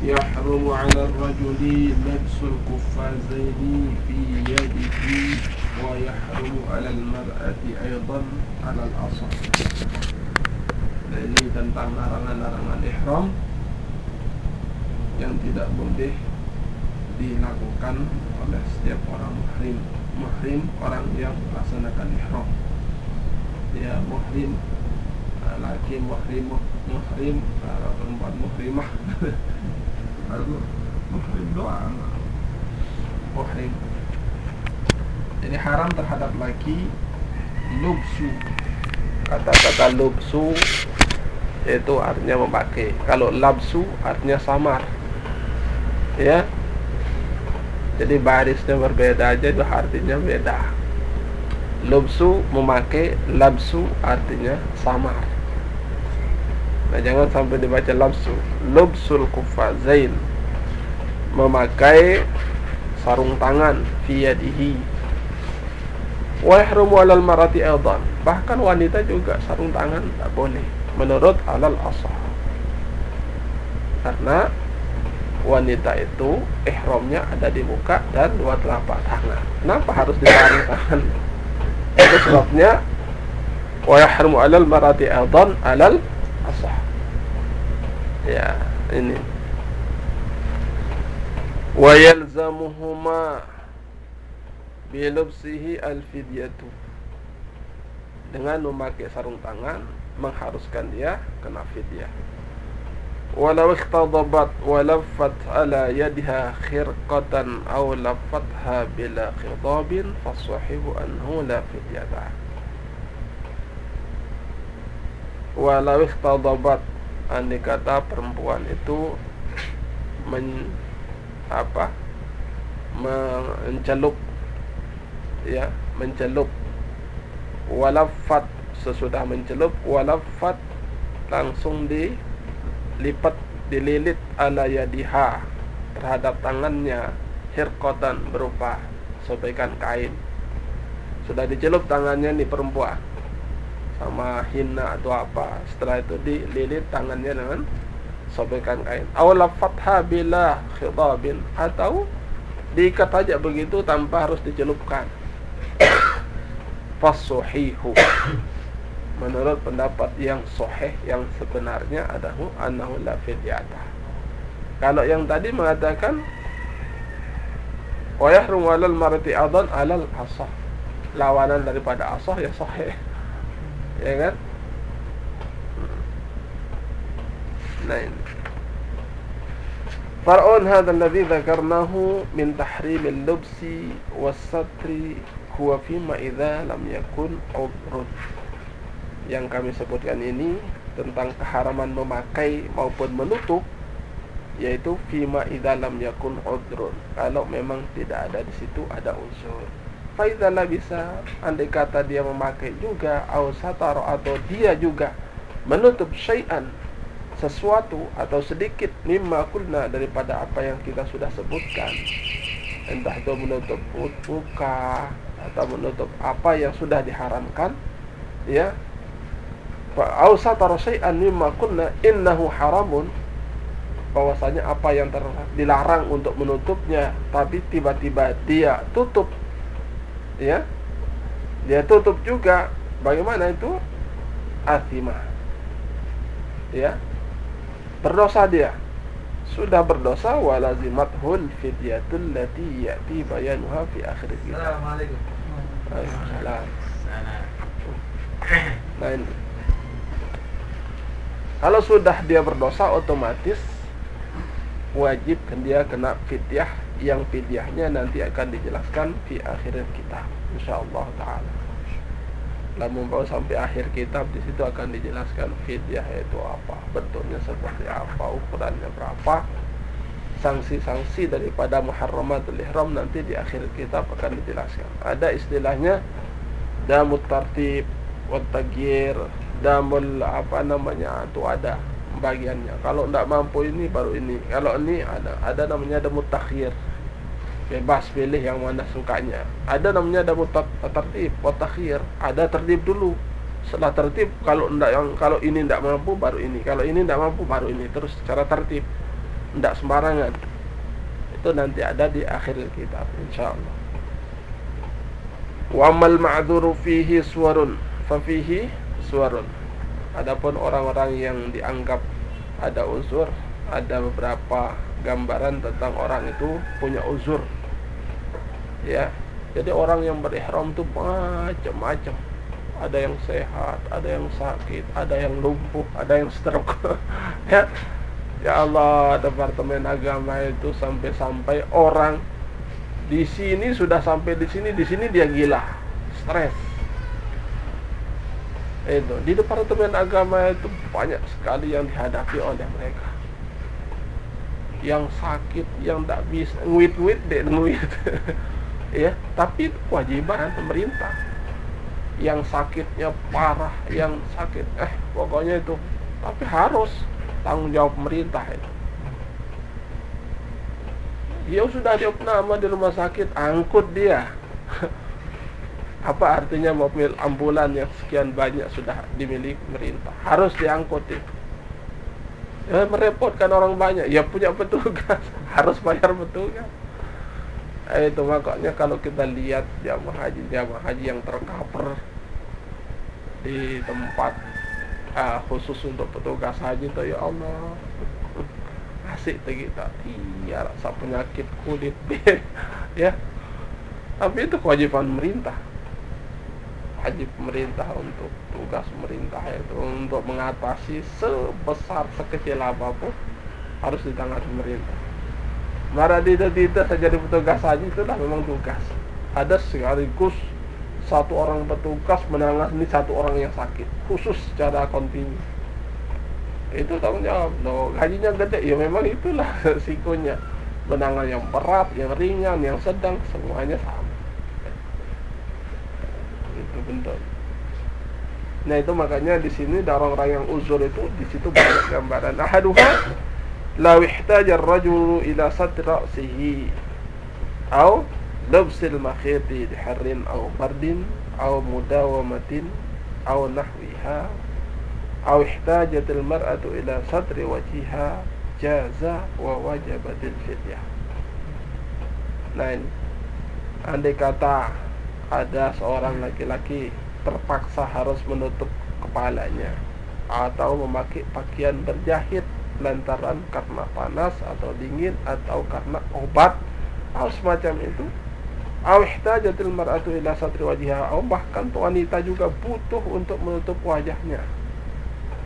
يحرم على الرجل لبس القفازين في يده ويحرم على المرأة أيضا على الأصح. Ini tentang larangan-larangan ihram yang tidak boleh dilakukan oleh setiap orang muhrim orang yang melaksanakan ihram. Ya, muhrim laki muhrim perempuan muhrimah muhrim doang muhrim. Jadi haram terhadap laki lubsu. Kata-kata lubsu itu artinya memakai. Kalau labsu artinya samar. Ya. Jadi barisnya berbeda aja, itu artinya beda. Lubsu memakai, labsu artinya samar. Nah, jangan sampai dibaca labsu. Lubsul kufazain, memakai sarung tangan fi yadihi. Wa yahrumu 'alal mar'ati aidan. Bahkan wanita juga sarung tangan tak boleh menurut alal ashah. Karena wanita itu ihramnya ada di muka dan dua telapak tangan. Kenapa harus di sarung tangan? Itu sebabnya wa yahrumu 'alal mar'ati aidan alal ashah. Ya, ini. Wa yalzamuhuma bilubsihi al-fidyatu. Dengan memakai sarung tangan mengharuskan dia kena fidyah. Walau ikhtadabat walaffat ala yadiha khirqatan aw laffatha bila khidabin fasahihu anhu la fidyata. Walau ikhtadabat, andai kata perempuan itu mencelup, ya, mencelup. Walaffat, sesudah mencelup, walaffat langsung dilipat, dililit ala yadiha terhadap tangannya hirqatan berupa sobekan kain. Sudah dicelup tangannya nih perempuan sama hina atau apa, setelah itu dililit tangannya dengan sobekan kain. Aw lafatha bila khidabin, atau diikat aja begitu tanpa harus dicelupkan. Fasuhihu, menurut pendapat yang sahih, yang sebenarnya adalah annahu la fidyata. Kalau yang tadi mengatakan wa yahrumu 'alal mar'ati adan 'alal asah, lawanan daripada asah ya sahih, ya kan? Nah, ini far'un hadha alladhi dzakarnahu min tahrimil lubsi was-satri huwa fima idza lam yakun udhrun. Yang kami sebutkan ini tentang keharaman memakai maupun menutup, yaitu fima idza lam yakun udhrun, kalau memang tidak ada di situ ada unsur. Fa idza la bisa, andai kata dia memakai juga, au satara, atau dia juga menutup syai'an, sesuatu atau sedikit, mimma kulna, daripada apa yang kita sudah sebutkan, entah itu menutup muka atau menutup apa yang sudah diharamkan, ya. Fa au satara syai'an mimma kulna innahu haramun, bahwasanya apa yang dilarang untuk menutupnya, tapi tiba-tiba dia tutup, ya, dia tutup juga, bagaimana itu? Athimah, ya, berdosa dia, sudah berdosa. Walazimathul fidyatul lati ya'ti bayanuha fi akhir kitab. Assalamualaikum. Waalaikumsalam. Nah, ini. Kalau sudah dia berdosa, otomatis wajib dia kena fidyah, yang fidyahnya nanti akan dijelaskan di akhir kitab insyaallah taala. Lamun bawa sampai akhir kitab, di situ akan dijelaskan fidyah itu apa, bentuknya seperti apa, ukurannya berapa, sanksi-sanksi daripada muharramatul ihram nanti di akhir kitab akan dijelaskan. Ada istilahnya damut tartib wa taghyir, damul apa namanya, itu ada bagiannya. Kalau tidak mampu ini baru ini, kalau ini ada namanya damut takhir, bebas pilih yang mana sukanya. Ada namanya damut tartib wa takhir, ada tertib dulu, setelah tertib kalau ini tidak mampu baru ini, kalau ini tidak mampu baru ini, terus secara tertib. Tidak sembarangan. Itu nanti ada di akhir kitab insyaallah. Wa amal ma'dzuru fihi suwarun fa fihi suwarun. Adapun orang-orang yang dianggap ada uzur, ada beberapa gambaran tentang orang itu punya uzur. Ya. Jadi orang yang berihram itu macam-macam. Ada yang sehat, ada yang sakit, ada yang lumpuh, ada yang stroke. Ya. Ya Allah, Departemen Agama itu sampai-sampai orang di sini sudah sampai di sini dia gila, stres. Itu di Departemen Agama itu banyak sekali yang dihadapi oleh mereka. Yang sakit, yang tidak bisa nguit-nguit deh nguit. Ya, tapi itu kewajiban pemerintah. Yang sakitnya parah, yang sakit pokoknya itu, tapi harus tanggung jawab pemerintah itu. Dia sudah diopname di rumah sakit, angkut dia. Apa artinya mobil ambulan yang sekian banyak sudah dimiliki pemerintah, harus diangkut itu. Ya, merepotkan orang banyak. Ya punya petugas, harus bayar petugas. Itu makanya kalau kita lihat jamaah haji yang tercover di tempat khusus untuk petugas haji itu, ya Allah, asik tuh kita. Iya, rasa penyakit kulit. Ya, tapi itu kewajiban pemerintah. Wajib pemerintah, untuk tugas pemerintah itu untuk mengatasi sebesar sekecil apapun harus ditangani pemerintah. Mara tidak saja di petugas haji itulah memang tugas. Ada sekaligus satu orang petugas menangani satu orang yang sakit khusus secara kontinu. Itu tanggung jawab. Loh, gajinya gede, ya memang itulah resikonya. Menangani yang berat, yang ringan, yang sedang, semuanya sama. Itu bentuk. Nah itu makanya di sini orang-orang yang uzur itu di situ banyak gambaran. Ahaduha law ihtaja ar-rajulu ila satr ra'sihi aw labsil makhiti li harrin aw bardin aw mudawamatin aw nahwiha aw ihtajat al-mar'atu ila satri wajhiha jaza wa wajabatil fidyah. Nah ini, andai kata ada seorang laki-laki terpaksa harus menutup kepalanya atau memakai pakaian berjahit lantaran karena panas atau dingin atau karena obat atau semacam itu, aw ihtajatil mar'atu ila satri wajhiha, atau bahkan wanita juga butuh untuk menutup wajahnya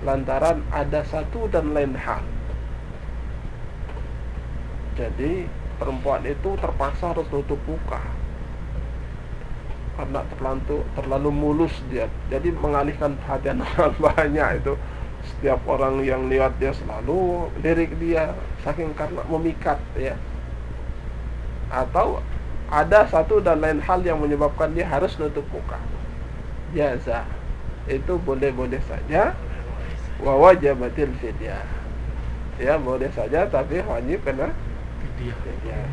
lantaran ada satu dan lain hal. Jadi perempuan itu terpaksa harus tutup muka karena terlalu mulus dia, jadi mengalihkan perhatian orang banyak itu. Setiap orang yang lewat dia selalu lirik dia, saking karena memikat ya. Atau ada satu dan lain hal yang menyebabkan dia harus nutup muka. Jaza itu boleh-boleh saja, wa wajabatil fidyah. Ya boleh saja tapi wajib kena fidyah.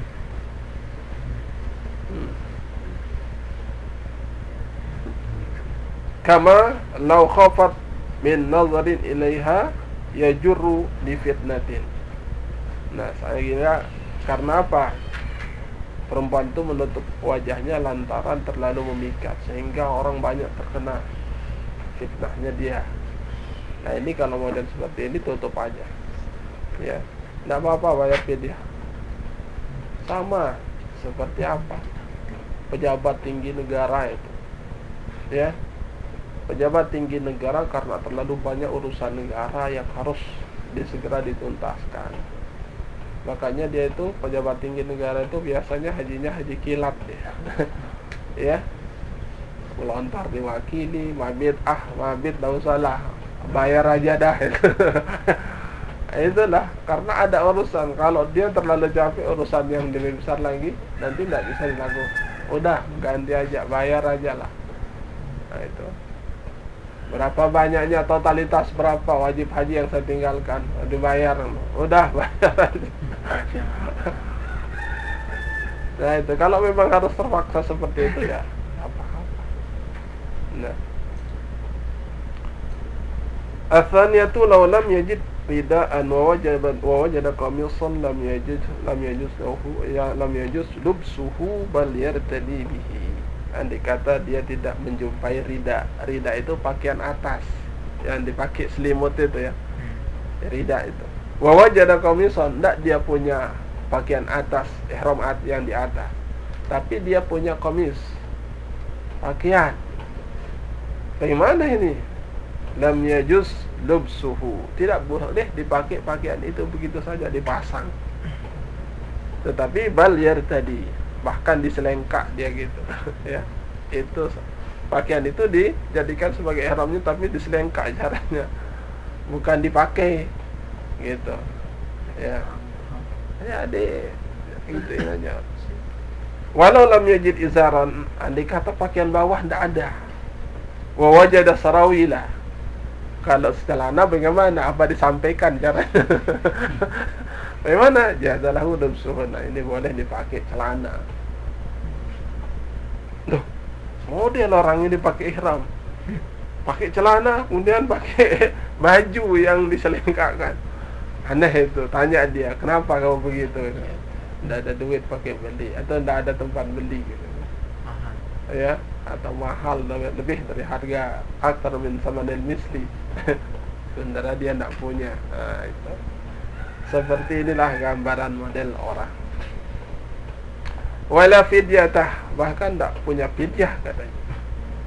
Kama law khafat min nazarin ilaiha yajurru li fitnatin. Nah, saya kira karena apa? Perempuan itu menutup wajahnya lantaran terlalu memikat sehingga orang banyak terkena fitnahnya dia. Nah, ini kalau model seperti ini tutup aja. Ya. Enggak apa-apa bayar fidyah. Sama seperti apa? Pejabat tinggi negara itu. Ya. Pejabat tinggi negara karena terlalu banyak urusan negara yang harus segera dituntaskan. Makanya dia itu pejabat tinggi negara itu biasanya hajinya haji kilat ya. Ya. Melontar diwakili, mabit enggak usah lah. Bayar aja dah. Itulah karena ada urusan. Kalau dia terlalu capek urusan yang lebih besar lagi, nanti enggak bisa dilakukan. Udah ganti aja, bayar aja lah. Nah itu. Berapa banyaknya totalitas berapa wajib haji yang saya tinggalkan, dibayar, udah bayar aja. Nah itu kalau memang harus terpaksa seperti itu ya apa-apa. Nah, atsaniyatu law lam yajid ridaan wa wajada qamisan lam yajuz lubsuhu bal yartadi bihi. Andai kata dia tidak menjumpai rida itu pakaian atas yang dipakai selimut itu ya, rida itu. Wa wajada qamisan, enggak dia punya pakaian atas ihram yang di atas, tapi dia punya qamis, pakaian. Bagaimana ini? Lam yajuz lubsuhu, tidak boleh dipakai pakaian itu begitu saja dipasang, tetapi bal yartadi, bahkan diselengkak dia gitu ya. Itu pakaian itu dijadikan sebagai ihramnya, tapi diselengkak caranya, bukan dipakai gitu ya. Ya gitu aja. Walau lam yajid izaran, andai kata pakaian bawah tidak ada, wa wajada sarawila, kalau celana bagaimana, apa disampaikan caranya? Bagaimana? Jazalahu lubsuhu, ini boleh dipakai celana. Loh, model orang ini pakai ihram, pakai celana, kemudian pakai baju yang diselengkakkan. Aneh itu. Tanya dia, kenapa kamu begitu? Tidak ada duit pakai beli, atau tidak ada tempat beli gitu. Ya, atau mahal lebih dari harga aktar min samanil misli. Sementara dia tidak punya. Nah, itu. Seperti inilah gambaran model orang. Wala fidyatah, bahkan tidak punya fidyah katanya.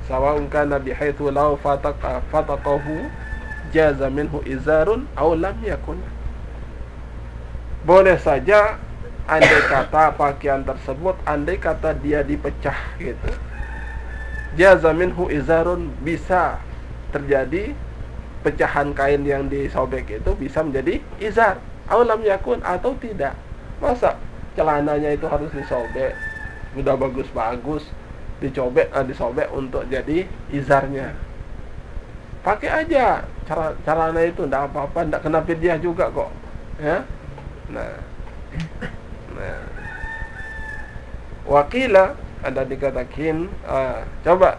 Sawa'un kana bihaitsu law fataqahu jaza minhu izarun aw lam yakun. Boleh saja andai kata pakaian tersebut, andai kata dia dipecah gitu, jaza minhu izarun, bisa terjadi pecahan kain yang disobek itu bisa menjadi izar, aw lam yakun, atau tidak. Masa celananya itu harus disobek, udah bagus-bagus disobek untuk jadi izarnya? Pakai aja celana itu, ndak apa-apa, ndak kena fidyah juga kok ya. Nah, wakila ada dikatakan, coba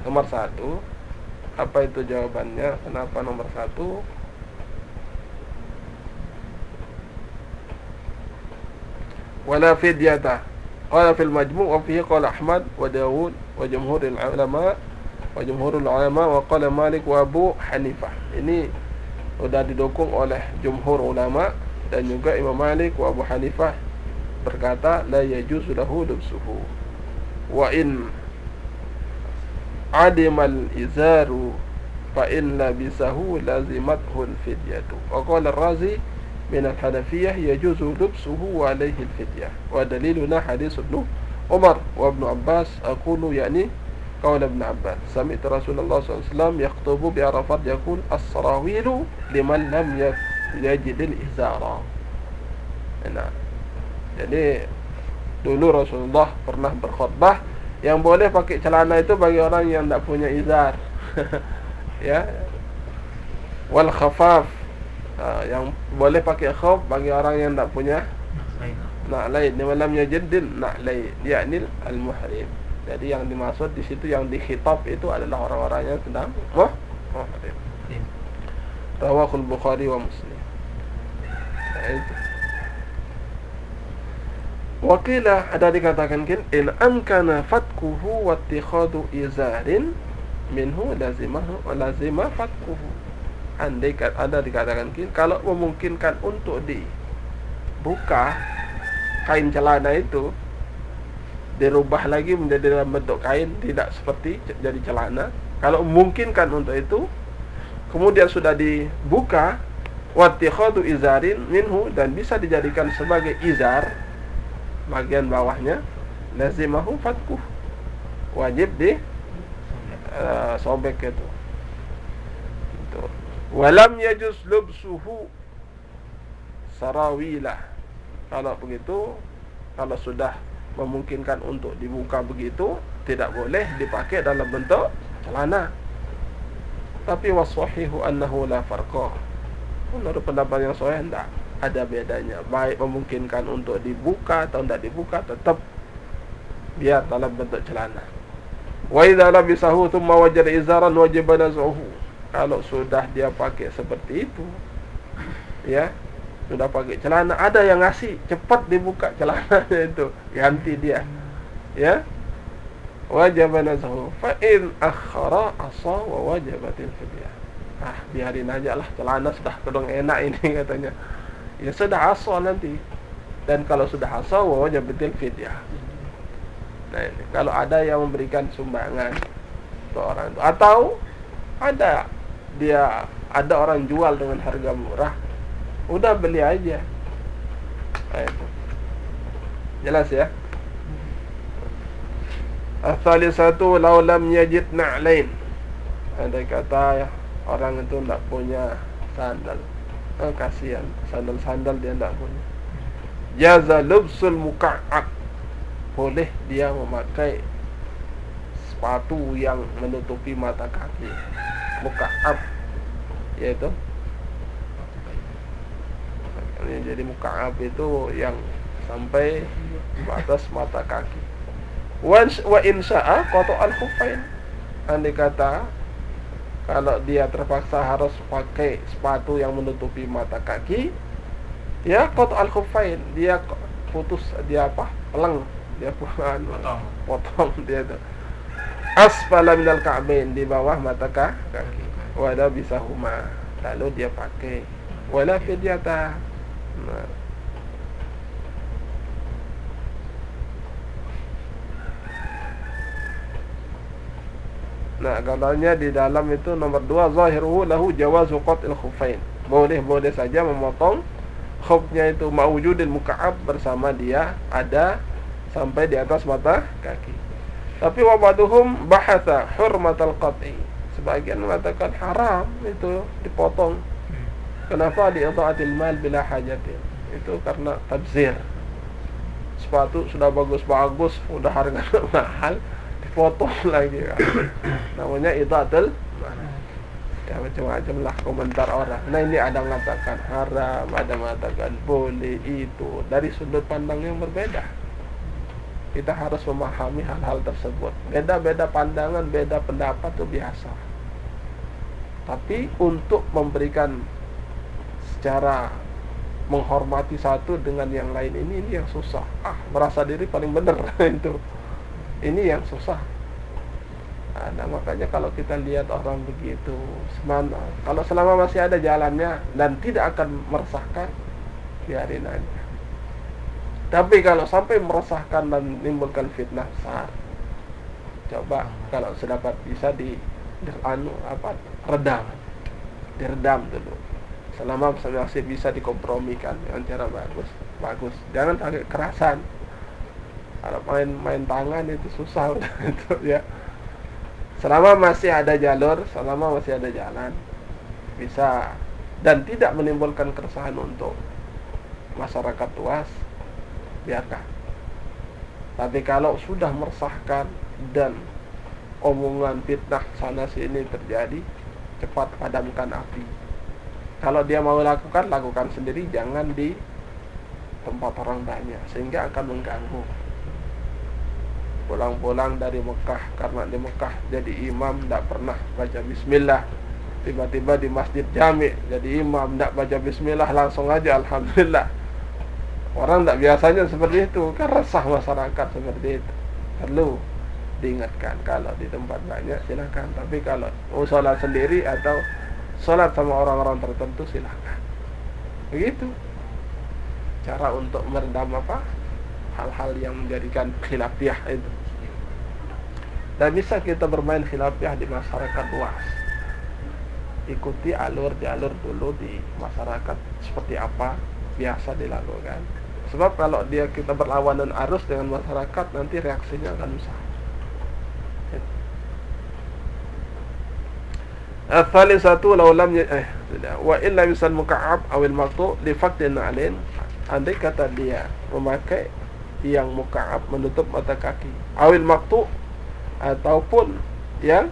nomor 1, apa itu jawabannya? Kenapa nomor 1? Wala fidyata qala fil majmu' wa fihi qala Ahmad wa Dawud wa jumhurul ulama wa qala Malik wa Abu Hanifah. Ini sudah didukung oleh jumhur ulama dan juga Imam Malik wa Abu Hanifah berkata la yajuzu lahu lubsuhu wa in adimal izaru fa in labisahu lazimathu al-fidyatu. Wa qala ar-Razi min al-Hanafiyyah yajuzu lubsuhu wa alayhi al-fidyah. Wa daliluna hadis Ibnu Umar wa Ibnu Abbas, aqulu yani qaul Ibnu Abbas sami'tu Rasulullah sallallahu alaihi wasallam yaktubu bi Arafat yaqul as-sarawilu liman lam yajidil izara. Nah, jadi dulu Rasulullah pernah berkhutbah yang boleh pakai celana itu bagi orang yang tidak punya izar. Ya. Wal khafaf, yang boleh pakai khaf bagi orang yang tidak punya na'lain. Malam yajidil na'lain, yakni al-muhrim. Jadi yang dimaksud di situ, yang dikhitab itu adalah orang-orang yang sedang muhrim. Rawahul Bukhari wa Muslim. Wakila ada dikatakan in amkana fatkuhu wa ittikhadu izarin minhu lazima fatkuhu. Andai ada dikatakan kalau memungkinkan untuk dibuka kain celana itu, dirubah lagi menjadi dalam bentuk kain, tidak seperti jadi celana. Kalau memungkinkan untuk itu, kemudian sudah dibuka, wattikhadu izarin minhu, dan bisa dijadikan sebagai izar bagian bawahnya, lazimahu fatkuh, wajib di sobek itu. Walam yajuz lubsuhu sarawilah. Kalau begitu, kalau sudah memungkinkan untuk dibuka begitu, tidak boleh dipakai dalam bentuk celana. Tapi waswahihu annahu la farqa. Menurut pendapat yang sahih, tidak ada bedanya. Baik memungkinkan untuk dibuka atau tidak dibuka, tetap biar dalam bentuk celana. Wa idza labisahu thumma wajada izaran wajib naz'uhu. Kalau sudah dia pakai seperti itu, ya sudah pakai celana, ada yang ngasih, cepat dibuka celananya itu, ganti dia, ya. Wajib nazahu fa in akhara asa wa wajibatil fidyah. Biarin aja lah, celana sudah kedong enak ini katanya. Ya sudah asa nanti. Dan kalau sudah asa wa wajibatil fidyah. Nah ini, kalau ada yang memberikan sumbangan untuk orang itu, atau ada orang jual dengan harga murah, udah beli aja. Nah, itu. Jelas ya? As-salisatu law lam yajid na'lain. Ada kata ya, orang itu tidak punya sandal. Kasihan, sandal-sandal dia tidak punya. Jaza lubsul muka'ab. Boleh dia memakai sepatu yang menutupi mata kaki. Muka'ab, yaitu jadi muka'ab itu yang sampai batas mata kaki. Wa insya'a qata'al khuffain. Andai kata kalau dia terpaksa harus pakai sepatu yang menutupi mata kaki, ya qata'al khuffain, dia putus, dia peleng, dia potong dia itu. Asfala minal ka'bain, di bawah mata kaki. Wala bisahuma, lalu dia pakai. Wala fidyata. Nah, katanya di dalam itu nomor 2, zahiruhu lahu jawazu qat'il khuffain. Boleh saja memotong khufnya itu mawjudil muka'ab, bersama dia ada sampai di atas mata kaki. Tapi wabaduhum bahatha hurmatal qat'i. Sebagian mengatakan haram itu dipotong. Kenapa? Di idha'atil mal bila hajatin. Itu karena tabzir. Sepatu sudah bagus-bagus, udah harga mahal, dipotong lagi kan. Namanya idha'atil mal. Ya macam-macam lah komentar orang. Nah ini ada mengatakan haram, ada mengatakan boleh, itu dari sudut pandang yang berbeda. Kita harus memahami hal-hal tersebut. Beda-beda pandangan, beda pendapat itu biasa. Tapi untuk memberikan secara menghormati satu dengan yang lain, ini yang susah. Merasa diri paling benar itu. Ini yang susah. Nah, makanya kalau kita lihat orang begitu, kalau selama masih ada jalannya dan tidak akan meresahkan, biarin aja. Tapi kalau sampai meresahkan dan menimbulkan fitnah besar, coba kalau sedapat bisa diredam dulu. Selama masih bisa dikompromikan dengan cara bagus. Jangan pakai kerasan. Kalau main tangan itu susah udah itu ya. Selama masih ada jalur, selama masih ada jalan, bisa, dan tidak menimbulkan keresahan untuk masyarakat luas, biarkan. Tapi kalau sudah meresahkan dan omongan fitnah sana sini terjadi, cepat padamkan api. Kalau dia mau lakukan sendiri, jangan di tempat orang banyak, sehingga akan mengganggu. Pulang-pulang dari Mekah, karena di Mekah jadi imam tidak pernah baca bismillah, tiba-tiba di masjid jami jadi imam tidak baca bismillah, langsung aja alhamdulillah. Orang tidak biasanya seperti itu, kan resah masyarakat seperti itu. Perlu diingatkan. Kalau di tempat banyak silakan, tapi kalau sholat sendiri atau sholat sama orang-orang tertentu silakan. Begitu cara untuk meredam hal-hal yang menjadikan khilafiyah itu. Dan bisa kita bermain khilafiyah di masyarakat luas. Ikuti alur-jalur dulu di masyarakat seperti apa biasa dilakukan. Sebab kalau kita berlawanan arus dengan masyarakat, nanti reaksinya akan besar. Al-thalithatu law lam wa illa misal muka'ab awil maqtu' li faqdin alain. Andai kata dia memakai yang muka'ab menutup mata kaki, awil maqtu' ataupun yang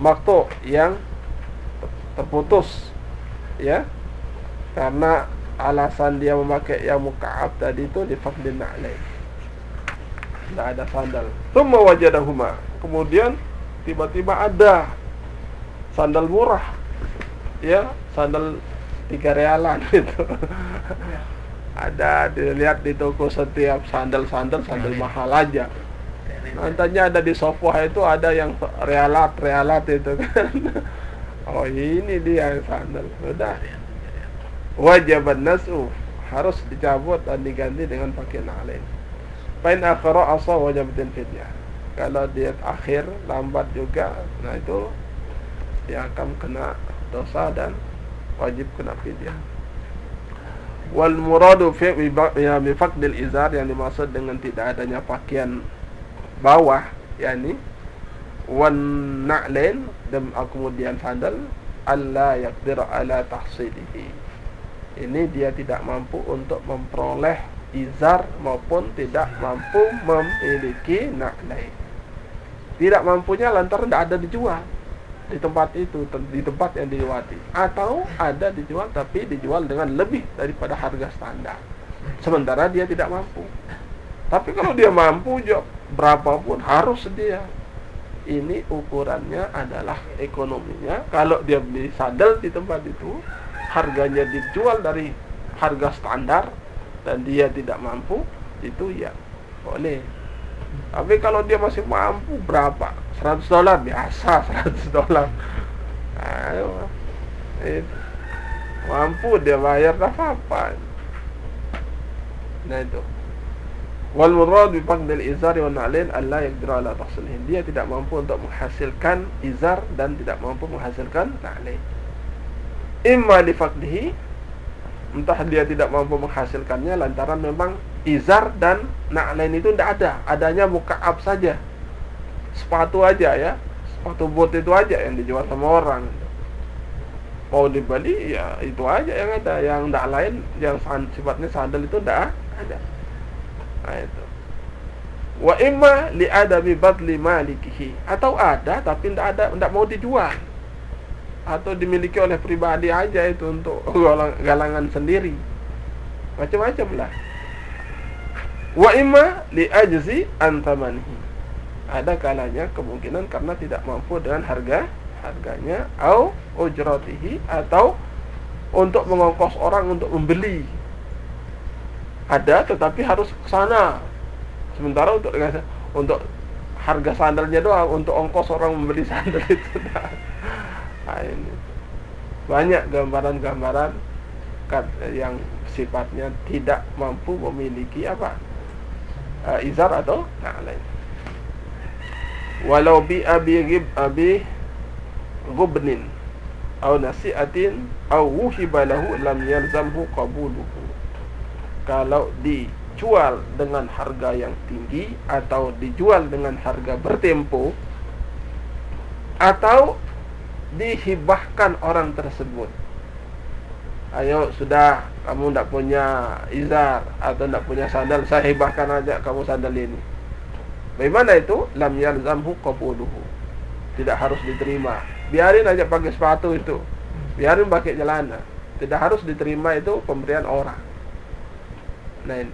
maqtu' yang terputus, ya, karena alasan dia memakai yang muka'ab tadi itu li faqdin alain, tidak ada sandal. Tsumma wajadahuma, kemudian tiba-tiba ada sandal murah, ya, sandal 3 realan itu. Ada dilihat di toko setiap sandal mahal aja. Nantinya ada di Sopoh itu ada yang realat itu kan. Oh ini dia sandal. Sudah. Wajib nasu, harus dicabut dan diganti dengan pakaian lain. Pain akhara asa wajibatin fidyah. Kalau dia akhir lambat juga, nah itu dia akan kena dosa dan wajib kena fidyah. Wal muradu fi bifaqdil izar, yang dimaksud dengan tidak adanya pakaian bawah, yakni wan na'lain, dan kemudian sandal, alla yaqdir ala tahsilihi. Ini dia tidak mampu untuk memperoleh izar maupun tidak mampu memiliki na'lain. Tidak mampunya lantaran tidak ada dijual di tempat itu, di tempat yang dilewati, atau ada dijual tapi dijual dengan lebih daripada harga standar, sementara dia tidak mampu. Tapi kalau dia mampu, berapapun harus dia. Ini ukurannya adalah ekonominya. Kalau dia beli sandal di tempat itu, harganya dijual dari harga standar dan dia tidak mampu, itu ya boleh. Tapi kalau dia masih mampu, berapa? $100 biasa, $100. Ayo, itu. Mampu dia bayar, tak apa-apa. Nah itu. Wal murad bi faqdil izar wa na'lain alla yaqdiru ala tahsilih. Dia tidak mampu untuk menghasilkan izar dan tidak mampu menghasilkan na'lain. Imma li faqdihi, entah dia tidak mampu menghasilkannya lantaran memang izar dan na'lain itu tidak ada, adanya muka'ab saja, sepatu aja ya, sepatu bot itu aja yang dijual sama orang. Mau dibeli ya itu aja yang ada, yang tidak lain, yang sifatnya sandal itu tidak ada. Nah itu. Wa imma li adami badli malikihi, atau ada tapi tidak mau dijual, atau dimiliki oleh pribadi aja itu untuk galangan sendiri, macam-macam lah. Wa imma li ajzi an thamanihi, ada kalanya kemungkinan karena tidak mampu dengan harganya, au ujratihi, atau untuk mengongkos orang untuk membeli. Ada tetapi harus ke sana, sementara untuk harga sandalnya doang, untuk ongkos orang membeli sandal itu nah, ini banyak gambaran-gambaran yang sifatnya tidak mampu memiliki izar atau na'lain. Walau bi abi ghubnin aw nasi'atin aw wuhiba lahu lam yalzamhu qabuluhu. Kalau dijual dengan harga yang tinggi, atau dijual dengan harga bertempo, atau dihibahkan orang tersebut. Ayo sudah, kamu tidak punya izar atau tidak punya sandal, saya hibahkan aja kamu sandal ini. Bagaimana itu? Lam yalzamhu qabuluhu, tidak harus diterima. Biarin aja pakai sepatu itu, biarin pakai celana, tidak harus diterima itu pemberian orang. Nah,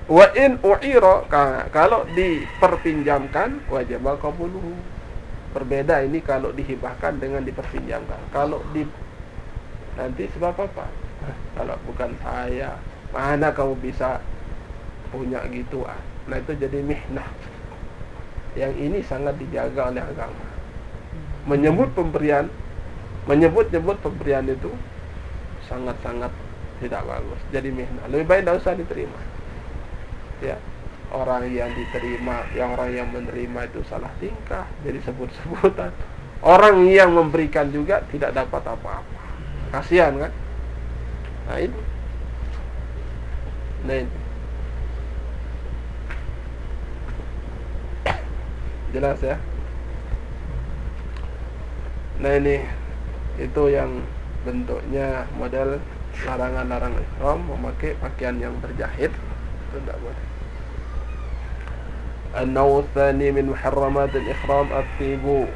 wa in u'ira, kalau diperpinjamkan, wajib qabuluhu. Berbeda ini kalau dihibahkan dengan diperpinjamkan. Kalau nanti sebab apa? Kalau bukan saya, mana kamu bisa punya gituan? Nah itu jadi mihnah. Yang ini sangat dijaga oleh agama. Menyebut pemberian itu sangat-sangat tidak bagus. Jadi mihnah. Lebih baik tidak usah diterima. Ya, orang yang diterima, orang yang menerima itu salah tingkah, jadi sebut-sebutan. Orang yang memberikan juga tidak dapat apa-apa. Kasihan kan? Nah ini. Jelas ya? Nah ini, itu yang bentuknya model larangan-larangan ihram, memakai pakaian yang berjahit, itu tidak boleh. An-naw tsani min muharramat al-ihram at-tibu.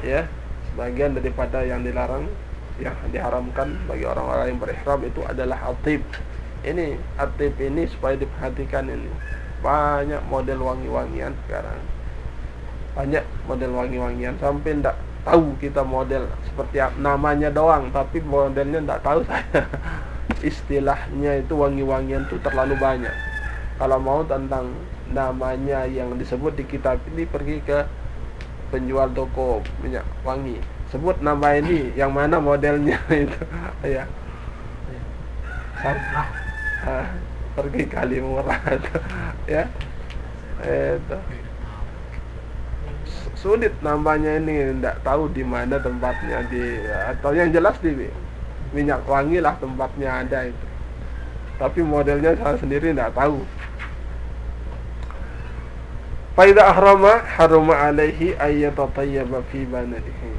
Ya, sebagian daripada yang dilarang, yang diharamkan bagi orang-orang yang berihram itu adalah at-tib. Ini at-tib ini supaya diperhatikan ini. Banyak model wangi-wangian sekarang. Banyak model wangi-wangian sampai tahu kita model seperti namanya doang, tapi modelnya tidak tahu saya. Istilahnya itu wangi-wangian itu terlalu banyak. Kalau mau tentang namanya yang disebut di kitab ini, pergi ke penjual toko minyak wangi, sebut nama ini, yang mana modelnya itu, ya. Pergi kali murah itu, ya. Itu sulit namanya ini, tidak tahu di mana tempatnya, atau yang jelas di minyak wangi lah tempatnya ada itu, tapi modelnya saya sendiri tidak tahu. Faida ahrama haruma alaihi ayyatatayyaba fi banadihi.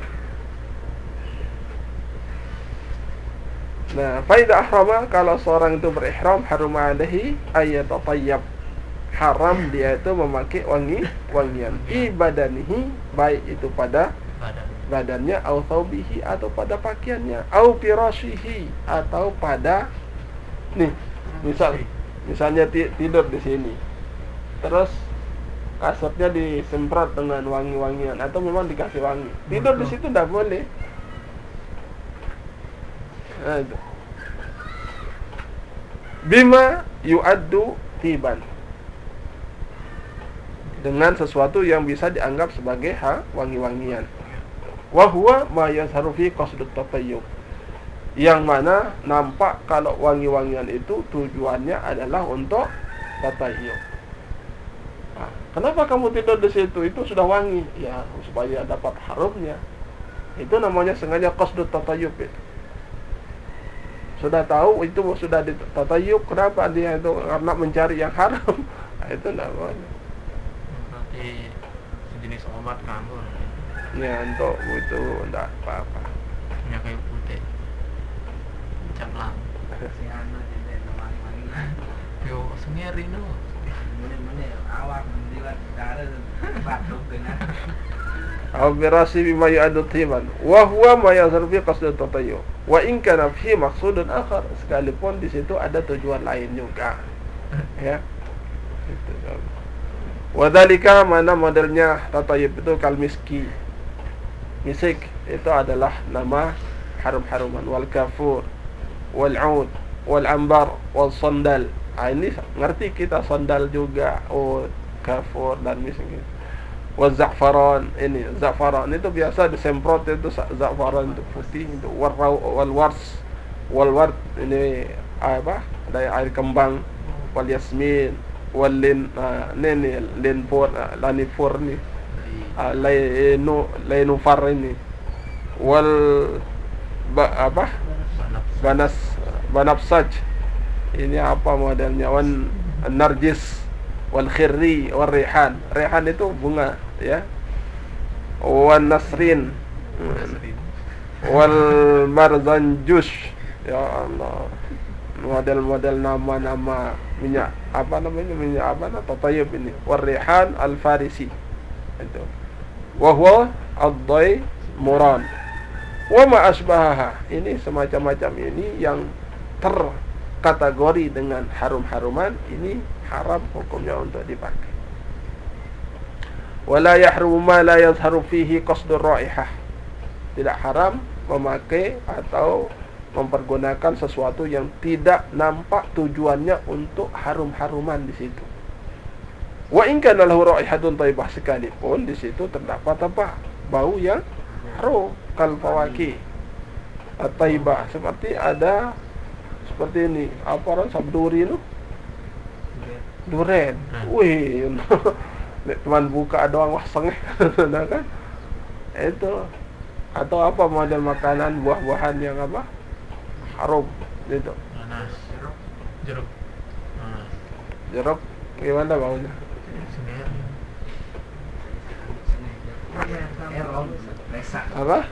Nah, faida ahrama, kalau seorang itu berihram, haruma alaihi ayyatatayyab, haram dia itu memakai wangian ibadanihi, baik itu pada badannya, au thawbihi, atau pada pakaiannya, au firashihi, atau pada nih, misalnya tidur di sini, terus kasurnya disemprot dengan wangi-wangian, atau memang dikasih wangi, tidur di situ tidak boleh. Nah, itu. Bima yu'addu tiban, dengan sesuatu yang bisa dianggap sebagai wangi-wangian. Wa huwa ma yazharu fi qasdut tatayyub, yang mana nampak kalau wangi-wangian itu tujuannya adalah untuk tatayyub. Nah, kenapa kamu tidur di situ? Itu sudah wangi, ya supaya dapat harumnya. Itu namanya sengaja qasdut tatayyub itu. Sudah tahu itu sudah ditatayyub, kenapa dia itu karena mencari yang haram. Nah, itu tidak boleh. Berarti sejenis obat kan? Ya, untuk itu tidak apa-apa. Minyak kayu putih, cap lang. Si anu jadi wangi-wangi. Yo sengeri no. Mana awak menjilat darah batuk dengan. Aw birasi bima yu'addu tiban wa huwa ma yazharu fi qasdut tatayyub wa in kana fi maqsudun akhar, sekalipun di situ ada tujuan lain juga. Ya. Itu. Wadhalika, mana modelnya tatayyub itu kalmiski. Misik itu adalah nama harum-haruman, wal kafur, wal ud, wal ambar, wal sandal. Ini ngerti kita, sandal juga, kafur dan misik. Wal za'faran, ini za'faran itu biasa disemprot, itu za'faran itu putih, itu wal wars, wal ward ini apa? Dari air kembang, wal yasmin, wal lin, ini linpur, lanipur nih. Lainufar ini, wal banafsaj, ini apa modelnya, wan narjis, wal khirri, wal rihan. Rihan itu bunga, ya. Wan nasrin, wal marzanjush. Ya Allah, model-model nama-nama minyak apa namanya, minyak apa tatayyub ini. Wal rihan al farisi itu. Wahwa ad-dai muran wa ma asbahaha, ini semacam-macam ini yang terkategori dengan harum-haruman, ini haram hukumnya untuk dipakai. Wala yahrumu ma la yazharu fihi qasdur raihah, tidak haram memakai atau mempergunakan sesuatu yang tidak nampak tujuannya untuk harum-haruman di situ. Wa in kana lahu raihatun thayyibah, sekalipun di situ terdapat apa? Bau yang harum, kal fawaki at-thayyibah, seperti ada seperti ini, apa orang sabduri itu? Duren. Wih, teman buka doang wah sengeh kan? Itu. Atau apa model makanan buah-buahan yang apa? Harum itu. Nanas, jeruk. Jeruk gimana baunya? Apa?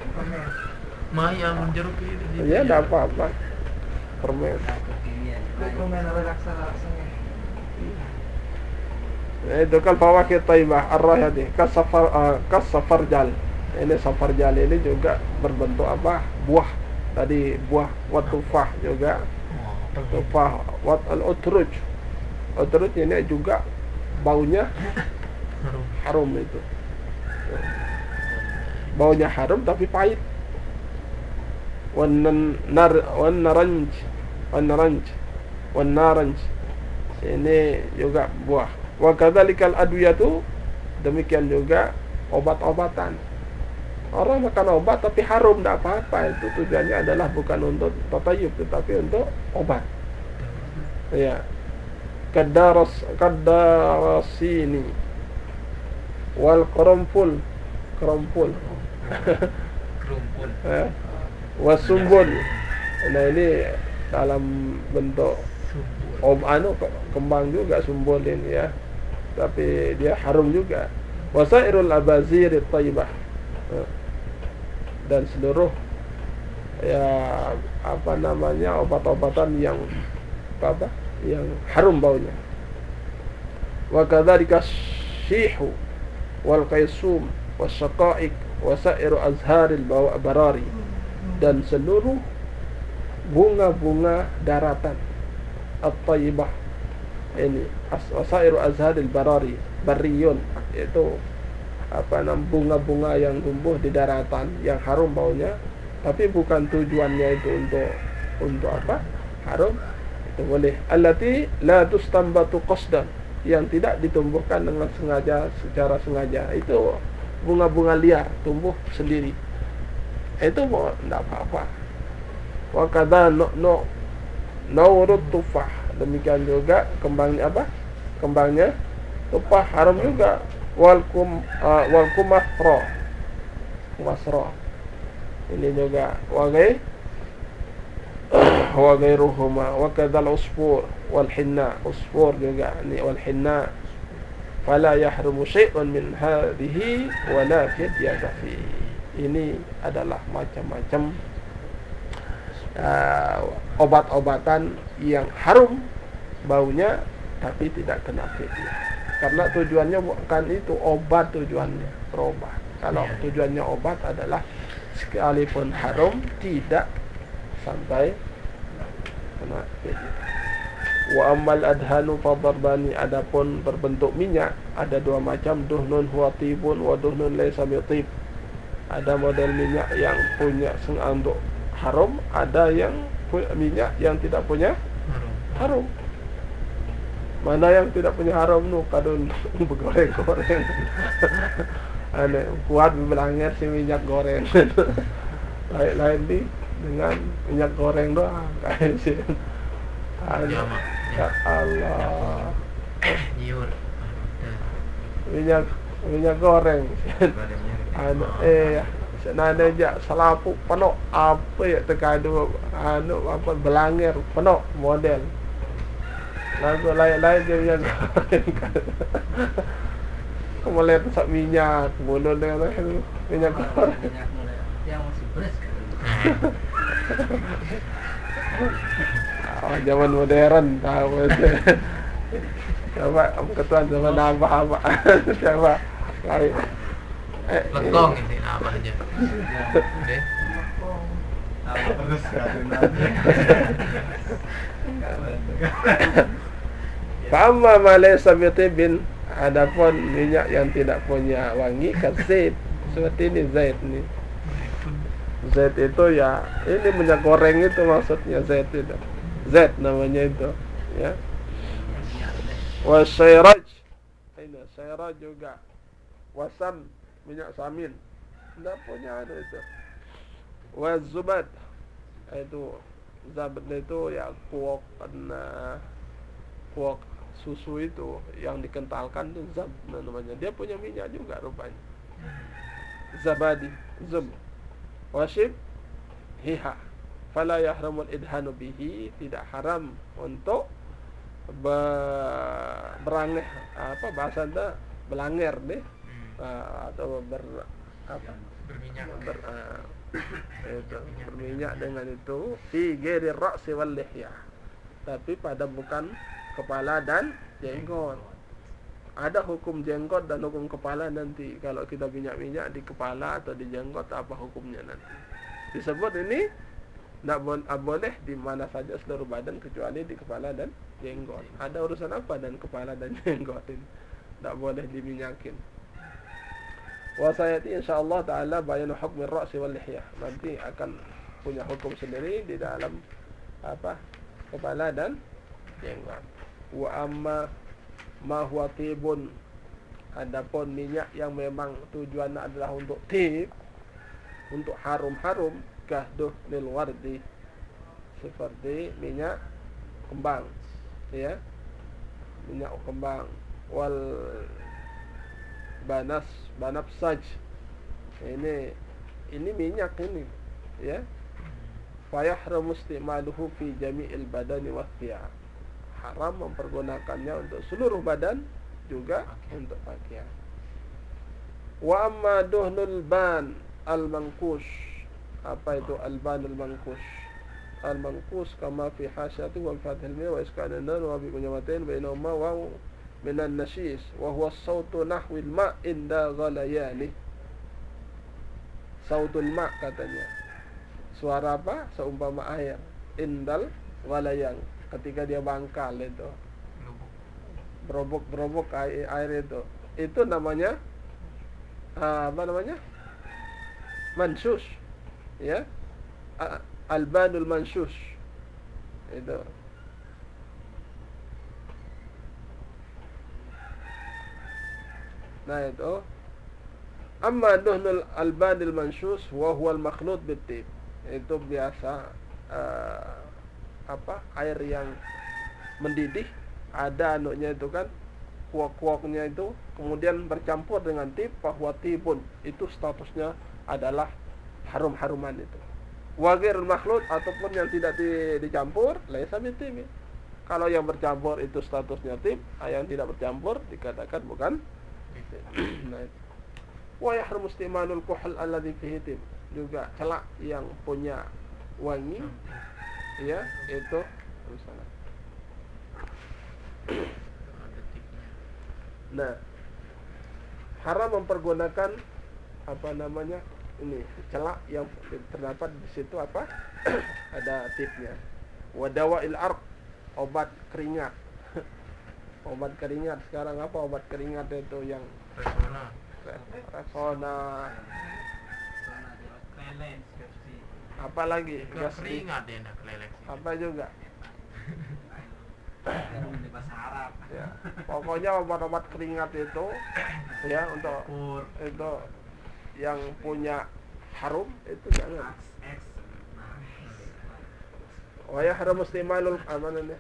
Maya jeruk itu. Ya enggak apa-apa. Permen. Itu kan fawakih thayyibah ar-rayhati kasafarjal. Ini safarjal ini juga berbentuk apa? Buah. Tadi buah watufah juga. Tufah wat al-utruj. Utruj ini juga baunya harum itu. baunya harum tapi pahit. Wan naranj, wan naranj. Ini juga buah. Wa kadzalikal adwiyatu, demikian juga obat-obatan. Orang makan obat tapi harum tidak apa-apa, itu tujuannya adalah bukan untuk tatayub tetapi untuk obat. Ya. Kadarasini wal qurunful, Kerumpul. wasumbul. Nah ini dalam bentuk kembang juga sumbul ini ya, tapi dia harum juga. Wasairul abazir thayyibah, dan seluruh ya apa namanya obat-obatan yang yang harum baunya. Wa kadzalika syihu wal qaisum wasyaqaiq wasairu azharil barari, dan seluruh bunga-bunga daratan at-thayyibah ini wasairu azharil barari, bariyun itu apa namanya bunga-bunga yang tumbuh di daratan yang harum baunya, tapi bukan tujuannya itu untuk apa harum, itu boleh. Allati la tustambatu qasdan, yang tidak ditumbuhkan dengan sengaja, secara sengaja, itu bunga-bunga liar tumbuh sendiri, itu mau tidak apa-apa. Wa kadza nawrut tufah, demikian juga kembangnya kembangnya tufah haram juga. Wal kumasra, ini juga wa ghairuhuma wa kadzal usfur wal hinna, usfur juga ini wal hinna. Fala yahrumu syai'un min hadhihi wa la fidyata fi. Ini adalah macam-macam obat-obatan yang harum baunya tapi tidak kena fidyah. Karena tujuannya bukan itu obat, tujuannya berobat. Kalau tujuannya obat adalah sekalipun harum tidak sampai kena fidyah. Wa ammal adhanu fadarbani, adapun berbentuk minyak ada dua macam, duhnun huwa tibun wa duhnun laysa bitib. Ada model minyak yang punya untuk harum, ada yang minyak yang tidak punya harum. Mana yang tidak punya haram nu kadun bergoreng-goreng. Aneh kuat belanger si minyak goreng. Lain di dengan minyak goreng doang kayak sih. Ya Allah. Minyak goreng. Senada aja salapu penuh apa ya terkadu apa belanger penuh model. Lagu lain-lain dia yang kamu lihat sak minyak bodoh dengan minyak goreng yang masih beres kan. Zaman modern tahu. Coba ketuan zaman apa coba lain lekong ini apa aja deh. Terus Fa'amma ma laysa bitibin, adapun minyak yang tidak punya wangi kasih seperti ini zait nih. Zait itu ya ini minyak goreng itu maksudnya zait itu. Zait namanya itu ya. Wa sayraj. Ini sayraj juga. Wasam, minyak samin. Tidak punya ada itu. Wa zubad. Itu zabad itu ya kuok susu itu yang dikentalkan itu zab namanya. Dia punya minyak juga rupanya. Zabadi, zub. Wasyib hiha. Fala yahramul idhanu bihi, tidak haram untuk berangeh apa bahasa anda belanger deh. Atau Berminyak. Itu berminyak dengan itu fi ghairi ra'si wal lihyah, tapi pada bukan kepala dan jenggot. Ada hukum jenggot dan hukum kepala nanti. Kalau kita minyak di kepala atau di jenggot apa hukumnya nanti. Disebut ini tidak boleh di mana saja seluruh badan kecuali di kepala dan jenggot. Ada urusan apa dan kepala dan jenggot ini? Tidak boleh diminyakin. Wa sayati insyaallah taala bayanu hukmi ar-ra's wal lihyah. Nanti akan punya hukum sendiri di dalam apa? Kepala dan jenggot. Wa amma ma huwa tibun, adapun minyak yang memang tujuannya adalah untuk tib, untuk harum-harum, kahduh lil wardi, seperti minyak kembang, ya, minyak kembang, wal banafsaj, ini minyak ini, ya, fayahramu istimaluhu fi jami'il badani wa thiyab, haram mempergunakannya untuk seluruh badan juga untuk pakaian. Wa amma duhnul ban al-mankush, apa itu al-ban al-mankush? Al-mankush kama fi hasyati wal fathil mim wa iskan an wa bi kunyamatain bainahuma wa min an-nashis wa huwa as-sautu nahwi al-ma' inda ghalayani. Sautul ma' katanya. Suara apa? Seumpama air. Indal ghalayang, ketika dia bangkal itu. Berobok air itu. Itu namanya apa namanya? Mansus, ya, albanul mansus itu. Nah itu. Amma duhnul albanil mansus wa huwa al-makhlut bit-tib, itu biasa apa, air yang mendidih, ada anunya itu kan, kuak-kuaknya itu kemudian bercampur dengan tib, bahwa tibun itu statusnya adalah harum-haruman itu. Wagirul makhlut, ataupun yang tidak dicampur, laisa bitib. Kalau yang bercampur itu statusnya tib, yang tidak bercampur dikatakan bukan tib. Nah, wa yahrum istimalul kuhl alladhi fihi tib, juga celak yang punya wangi, ya, itu misalnya. Nah, haram mempergunakan apa namanya ini celak yang terdapat di situ apa ada tipnya. Wadawail arq, obat keringat. Obat keringat sekarang apa obat keringat itu yang Resona, apa lagi? Gas keringat dia nak kelelek. Apa juga? Bahasa Arab. Ya, pokoknya obat-obat keringat itu, ya, untuk itu yang punya harum itu jangan. Wa yahramu istimalul amanah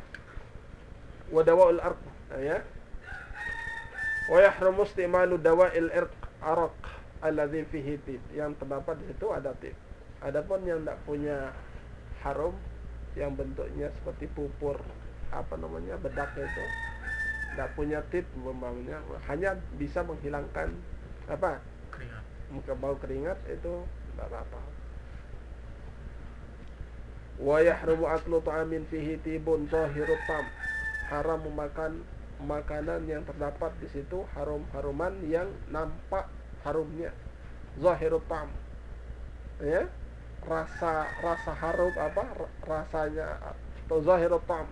wa dawaul arq, ya. Wa yahramu istimalu dawa'il araq alladhi fihi tib, yang terdapat di situ ada tib. Adapun yang tidak punya harum, yang bentuknya seperti pupur, apa namanya, bedak itu, tidak punya tib umpamanya, hanya bisa menghilangkan apa, Keringat. muka bau keringat, itu tidak apa-apa. Wa yahrumu aklu ta'amin fihi tibun zahirut tam, haram memakan makanan yang terdapat di situ harum-haruman yang nampak harumnya, zahirut tam, ya, rasa harum apa rasanya, atau zahirut tam,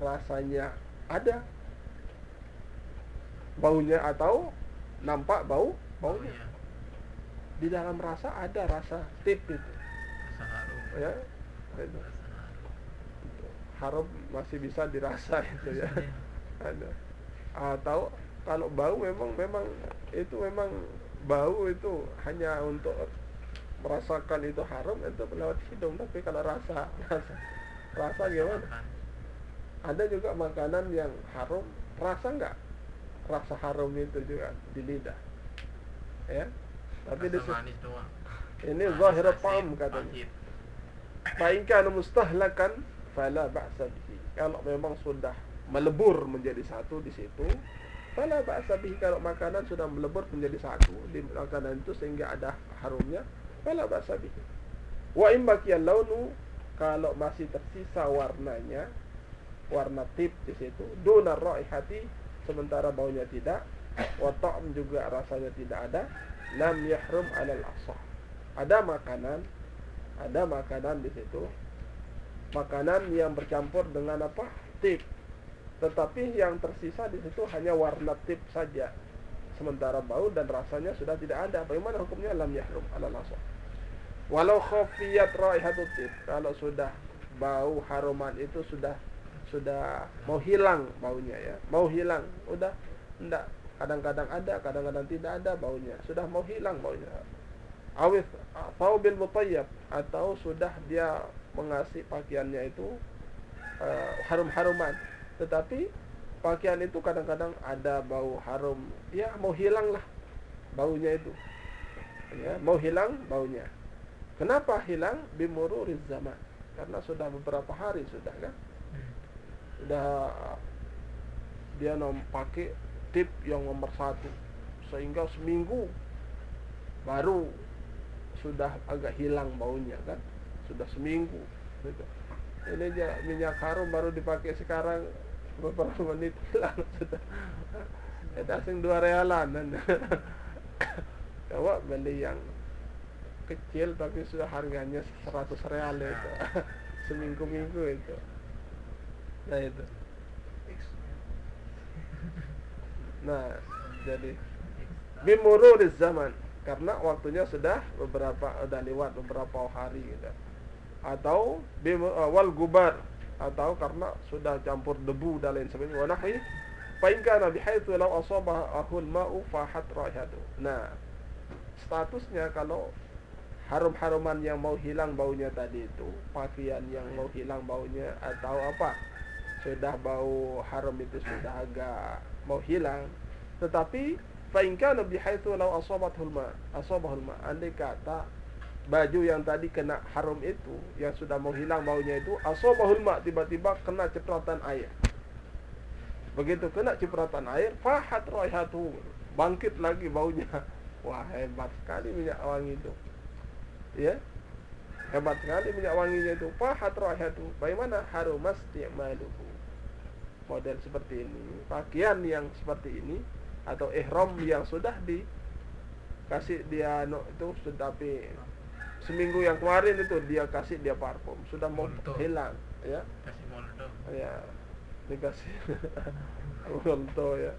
rasanya ada baunya atau nampak baunya. Iya. Di dalam rasa ada rasa tip itu, Rasa harum. ya, itu. Rasa harum. Harum masih bisa dirasa itu, ya. Iya. Ada. Atau kalau bau memang itu memang bau itu hanya untuk merasakan itu harum, itu lewat hidung. Tapi kalau rasa gimana? Makan. Ada juga makanan yang harum, rasa enggak? Rasa harum itu juga di lidah, ya. Tapi di Rasa manis doang. ini Manis, zahirut asin, ta'am katanya. pahit. Fa in kana mustahlakan fala ba'sa bihi. Kalau memang sudah melebur menjadi satu di situ, fala ba'sa bihi. Kalau makanan sudah melebur menjadi satu di makanan itu sehingga ada harumnya, fala ba'sa bihi. Wa in baqiya launu, kalau masih tersisa warnanya, warna tip di situ, dunar raihati, sementara baunya tidak, wa ta'am juga rasanya tidak ada, lam yahrum 'alal asah. Ada makanan di situ, makanan yang bercampur dengan apa? Tip. Tetapi yang tersisa di situ hanya warna tip saja. sementara bau dan rasanya sudah tidak ada, bagaimana hukumnya? Lam yahrum alal asah. Walau khafiyat raihatut tib, kalau sudah bau haruman itu sudah mau hilang baunya ya, mau hilang, udah enggak, kadang-kadang ada, kadang-kadang tidak ada baunya, sudah mau hilang baunya. Awis thawbil mutayyab, atau sudah dia mengasih pakaiannya itu harum-haruman, tetapi pakaian itu kadang-kadang ada bau harum, ya mau hilang lah baunya itu, ya mau hilang baunya. Kenapa hilang? Bimururiz zaman, karena sudah beberapa hari sudah kan, sudah dia pakai tip yang nomor 1 sehingga seminggu baru sudah agak hilang baunya kan, sudah seminggu gitu. Ini aja minyak harum baru dipakai sekarang beberapa menit hilang sudah. Itu asing 2 realan. Coba beli yang kecil tapi sudah harganya 100 real itu. Seminggu-minggu itu. Nah itu. Nah, jadi bimururiz zaman, karena waktunya sudah lewat beberapa hari gitu. Atau wal gubar, atau karena sudah campur debu dan lain sebagainya. Wa nahwi fa in kana bihaitsu law asabahu al-ma'u fahat raihatu. Nah, statusnya kalau harum-haruman yang mau hilang baunya tadi itu, pakaian yang mau hilang baunya, atau apa, sudah bau harum itu sudah agak mau hilang, tetapi fa in kana bihaitsu law asabahul ma, andai kata baju yang tadi kena harum itu, yang sudah mau hilang baunya itu, asabahul ma, tiba-tiba kena cipratan air. Begitu kena cipratan air, fahat raihatu, bangkit lagi baunya. Wah, hebat sekali minyak wangi itu. Ya, hebat sekali minyak wanginya itu. Fahat raihatu, bagaimana? Harumas ti'maluhu. Model seperti ini, pakaian yang seperti ini, atau ihram yang sudah dikasih dia itu, tapi seminggu yang kemarin itu dia kasih dia parfum, sudah mau hilang ya, kasih molto ya, dikasih molto ya.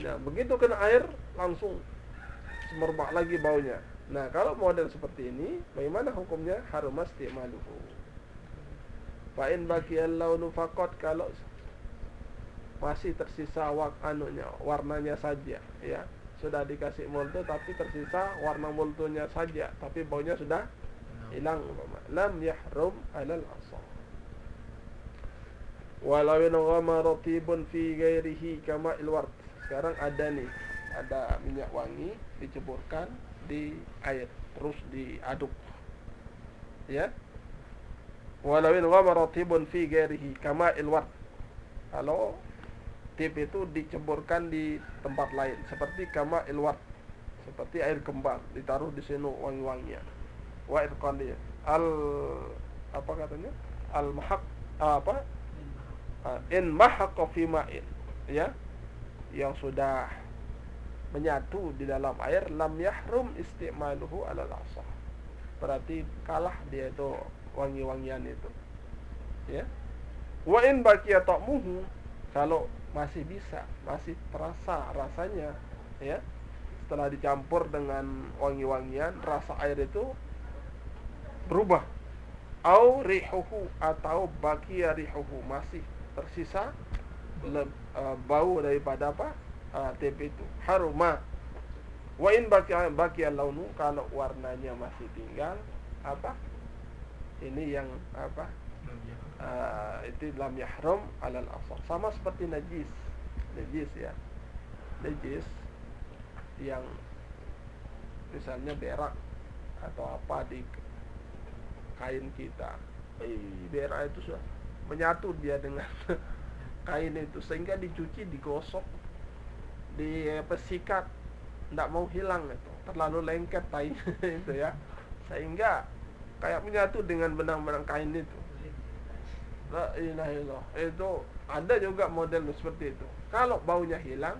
Nah, begitu kena air langsung semerbak lagi baunya. Nah, kalau model seperti ini, bagaimana hukumnya? Harumas ti'maluhu. Fa in baqiyal launu faqat, kalau masih tersisa warnanya saja ya, sudah dikasih molto tapi tersisa warna moltonya saja, tapi baunya sudah hilang, lam yahrum alal asah. Walau nama ratibun fi ghairihi kama ilward. Sekarang ada minyak wangi diceburkan di air, terus diaduk ya. Walau nama ratibun fi ghairihi kama ilward, kalau tip itu diceburkan di tempat lain seperti kama ilward, seperti air kembang, ditaruh di sini wangi-wangian. Wa irqali apa katanya? Al mahaq apa? In mahaq fi ma'in, ya, yang sudah menyatu di dalam air, lam yahrum istimaluhu alal asah. Berarti kalah dia itu wangi-wangian itu. Ya. Wa in baqiya ta'muhu, kalau masih terasa rasanya ya, setelah dicampur dengan wangi-wangian, rasa air itu berubah. Au rihuhu, atau baqiya rihuhu, masih tersisa bau daripada tip itu, haruma. Wa in baqiya launu, kalau warnanya masih tinggal ini yang itu lam yahrum alal asah. Sama seperti najis ya, najis yang misalnya berak atau apa di kain kita, berak itu sudah menyatu dia dengan kain itu, sehingga dicuci, digosok, dipesikat, tidak mau hilang itu, terlalu lengket tai itu ya, sehingga kayak menyatu dengan benang-benang kain itu. La ilaha illallah. Itu ada juga model seperti itu. Kalau baunya hilang,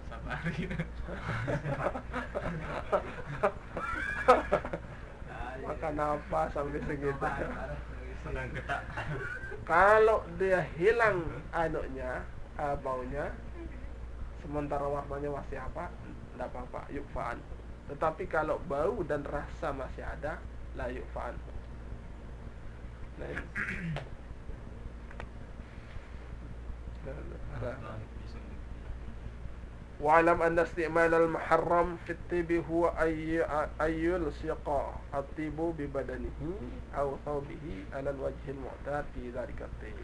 makan apa sampai segitu. senang getak. Kalau dia hilang baunya sementara warnanya masih apa, tidak apa-apa, yukfa'an. Tetapi kalau bau dan rasa masih ada, la yukfa'an. Nah, ini. Wa'lam anna isti'mal al-muharram fi at-tibi huwa ayyul siqa at-tibu bi badanihi aw thawbihi ala al-wajh al-mu'tad fi dhalika at-tib.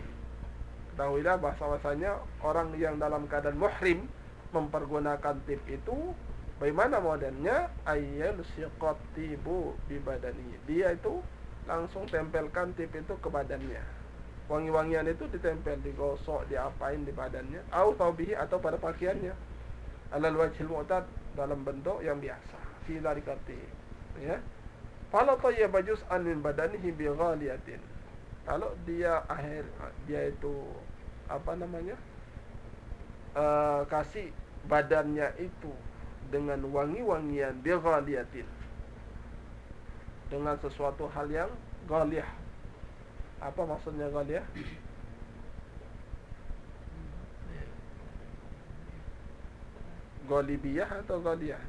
Ketahuilah bahwasanya orang yang dalam keadaan muhrim mempergunakan tib itu bagaimana modelnya, ayyul siqa at-tibu bi badanihi. Dia itu langsung tempelkan tip itu ke badannya. Wangi-wangian itu ditempel, digosok, diapain di badannya, au thawbihi atau pada pakaiannya. Alal wajhil mu'tad, dalam bentuk yang biasa. Fi dzalika ya. Fala tayyaba juz'an min badanihi bi ghaliyatin. Kalau dia itu apa namanya? Kasih badannya itu dengan wangi-wangian bi ghaliyatin. Dengan sesuatu hal yang ghaliyah. Apa maksudnya ghaliyah? Ghalibiyah atau ghaliyah?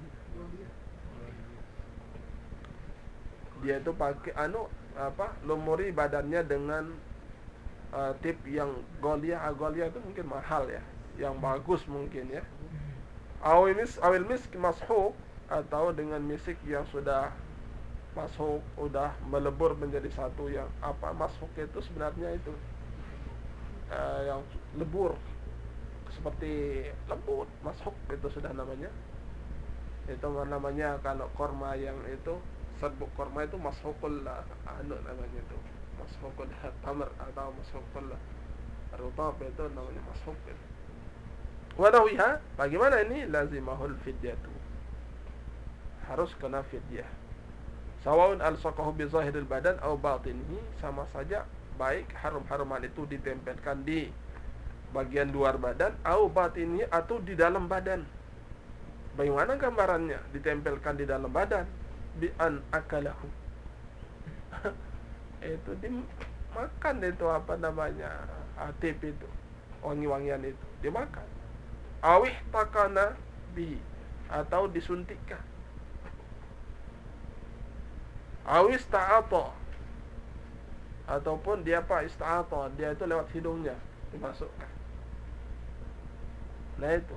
Dia itu pakai lumuri badannya dengan tip yang ghaliyah. Ghaliyah itu mungkin mahal ya, yang bagus mungkin ya. Awil misk mashuk, atau dengan misik yang sudah mashuk, udah melebur menjadi satu. Yang apa mashuk itu sebenarnya itu yang lebur, seperti lembut, mashuk itu sudah namanya. Itu namanya kalau korma yang itu serbuk korma itu mashukul namanya itu mashukul tamar atau mashukul rutab, itu namanya mashuk itu. Wanawiha, bagaimana ini? Lazimahul fidyatu, harus kena fidyah. Sawaun al-saqahu bi zahiril badan atau batinihi, sama saja baik harum-haruman itu ditempelkan di bagian luar badan atau batinihi atau di dalam badan. Bagaimana gambarannya? Ditempelkan di dalam badan, bi an akalahu. Itu dimakan, itu apa namanya? Atip itu, wangi-wangian itu dimakan. Awih takana bi, atau disuntikkan. Awis ta'ata, ataupun dia apa, ista'ata, dia itu lewat hidungnya dimasukkan. Nah itu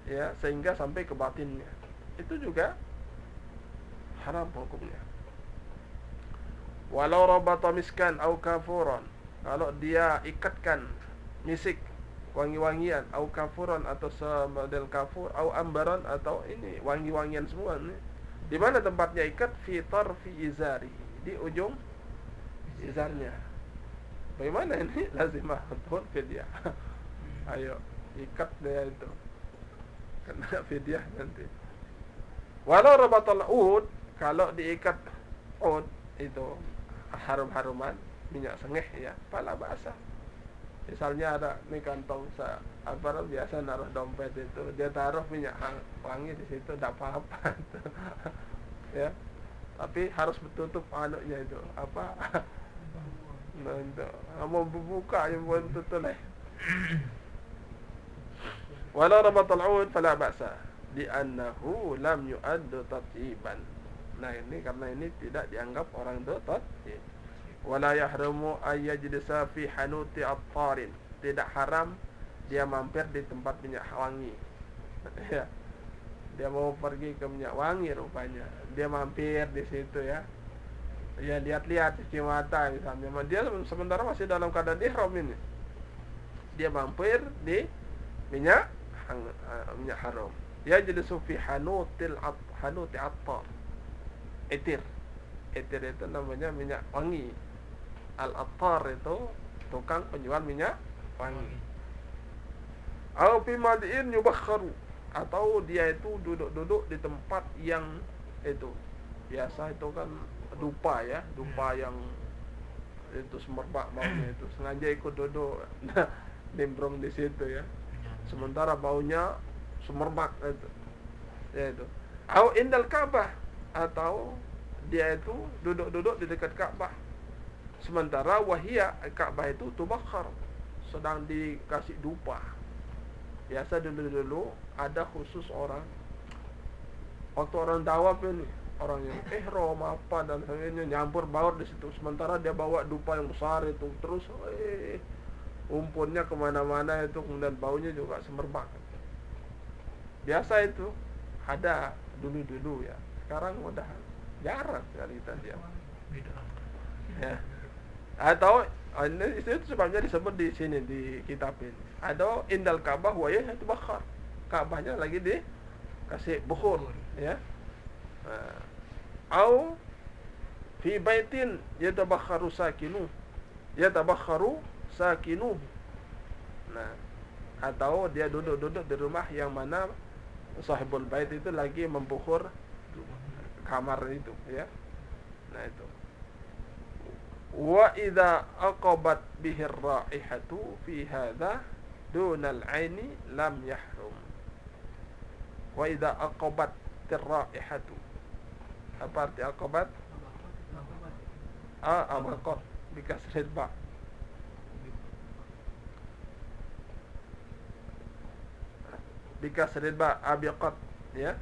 ya, sehingga sampai ke batinnya, itu juga haram hukumnya. Walau rabata miskan au kafuran, kalau dia ikatkan misik, wangi-wangian, au kafuran atau semodel kafur, au ambaran atau ini wangi-wangian semua nih. Di mana tempatnya ikat? Fi tarfi izari, di ujung izarnya. Bagaimana ini? Lazimah betul fidyah. Ayo ikat dia itu, kena fidyah nanti. Walau rabatul ud, kalau diikat ud itu harum-haruman, minyak sengeh ya, pala basah. Misalnya ada nih kantong biasa naruh dompet itu, dia taruh minyak wangi di situ, tidak apa-apa ya. Tapi harus bertutup anuknya itu apa? Nah, itu mau buka yang buat tutup lah. Walau rabatul ud fala ba'sa li'annahu lam yu'addu tatyiban. Nah ini karena ini tidak dianggap orang itu tatyib. Wala yahrumu ayyajlisa fi hanuti attarin, tidak haram dia mampir di tempat minyak wangi. Ya. Dia mau pergi ke minyak wangi rupanya, dia mampir di situ ya. Ya lihat-lihat cuci mata misalnya. Dia sementara masih dalam keadaan ihram ini. Dia mampir di minyak haram. Ya jadi fi hanuti attar. Etir itu namanya minyak wangi. Al-attar itu tukang penjual minyak wangi. Au fi madiin yubakharu, atau dia itu duduk di tempat yang itu biasa itu kan dupa ya, dupa yang itu semerbak baunya itu, sengaja ikut duduk nimbrong di situ ya, sementara baunya semerbak itu ya itu. Au indal Ka'bah, atau dia itu duduk di dekat Ka'bah, sementara wahia Ka'bah itu tubakhar, sedang dikasih dupa. Biasa dulu ada khusus orang, waktu orang tawaf ini, orang yang ihram apa dan sebagainya nyampur baur di situ, sementara dia bawa dupa yang besar itu, terus umpunnya kemana-mana itu, kemudian baunya juga semerbak. Biasa itu ada dulu ya, sekarang udah jarang sekali kita lihat ya. Atau ini itu sebabnya disebut di sini di kitab ini, ada indal Ka'bah wa yatabakhar, Ka'bahnya lagi dikasih bukhur ya. Au fi baitin yatabakharu sakinu. Nah, atau dia duduk di rumah yang mana sahibul bait itu lagi membukhur kamar itu ya. Nah itu. Wa idza aqabat bihi ar-raihatu fi hadha dunal aini lam yahrum. Wa idza aqabat ar-raihatu, apa arti aqabat? Abaqat bikasril ba. Bikasril ba, abiqat ya.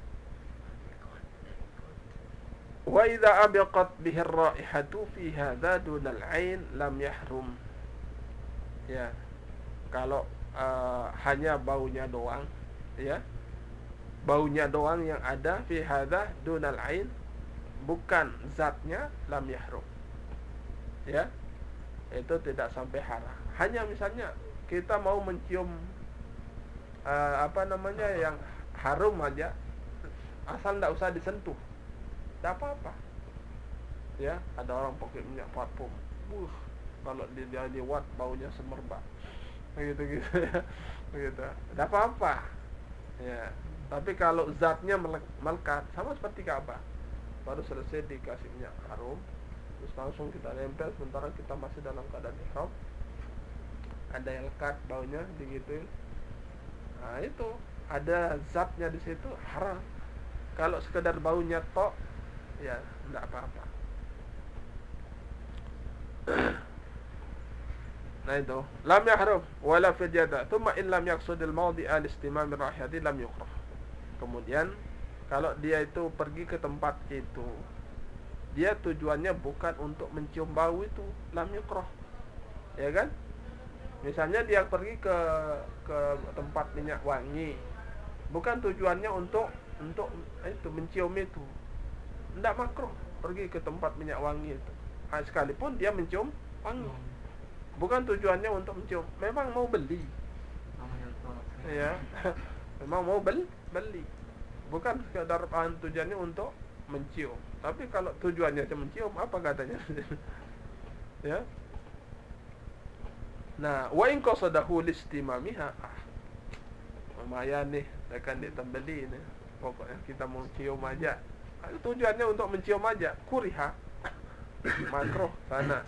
Wa idza abiqat bihi ar-raihatu fi hadha dunal ain lam yahrum. Ya. Kalau hanya baunya doang ya. Baunya doang yang ada fi hadha dunal ain, bukan zatnya, lam yahrum. Ya. Itu tidak sampai haram. Hanya misalnya kita mau mencium yang harum aja, asal tidak usah disentuh, tidak apa-apa ya. Ada orang pakai minyak parfum, kalau dia lewat baunya semerbak begitu ya, begitu, tidak apa-apa ya. Tapi kalau zatnya melekat, sama seperti Ka'bah, baru selesai dikasih minyak harum, terus langsung kita nempel sementara kita masih dalam keadaan ihram, ada yang lekat baunya digituin. Nah itu ada zatnya di situ, haram. Kalau sekedar baunya tok, ya tidak apa-apa. Nah itu, lam yahrum wala fidyata. Thumma in lam yaqsudil mawdi'a al-istimam ar-rahiyati lam yukrah. Kemudian kalau dia itu pergi ke tempat itu, dia tujuannya bukan untuk mencium bau itu, lam yukrah. Ya kan? Misalnya dia pergi ke tempat minyak wangi, bukan tujuannya untuk itu mencium itu, tidak makruh pergi ke tempat minyak wangi itu. Sekalipun dia mencium wangi, bukan tujuannya untuk mencium, memang mau beli, ya, memang mau beli, bukan sekedar tujuannya untuk mencium. Tapi kalau tujuannya cuma mencium, apa katanya? Ya. Nah, wa in qasadahu listimamiha, lumayan nih, akan ditembeli nih. Pokoknya kita mau cium aja. Tujuannya untuk mencium aja, kuriha, makruh sana.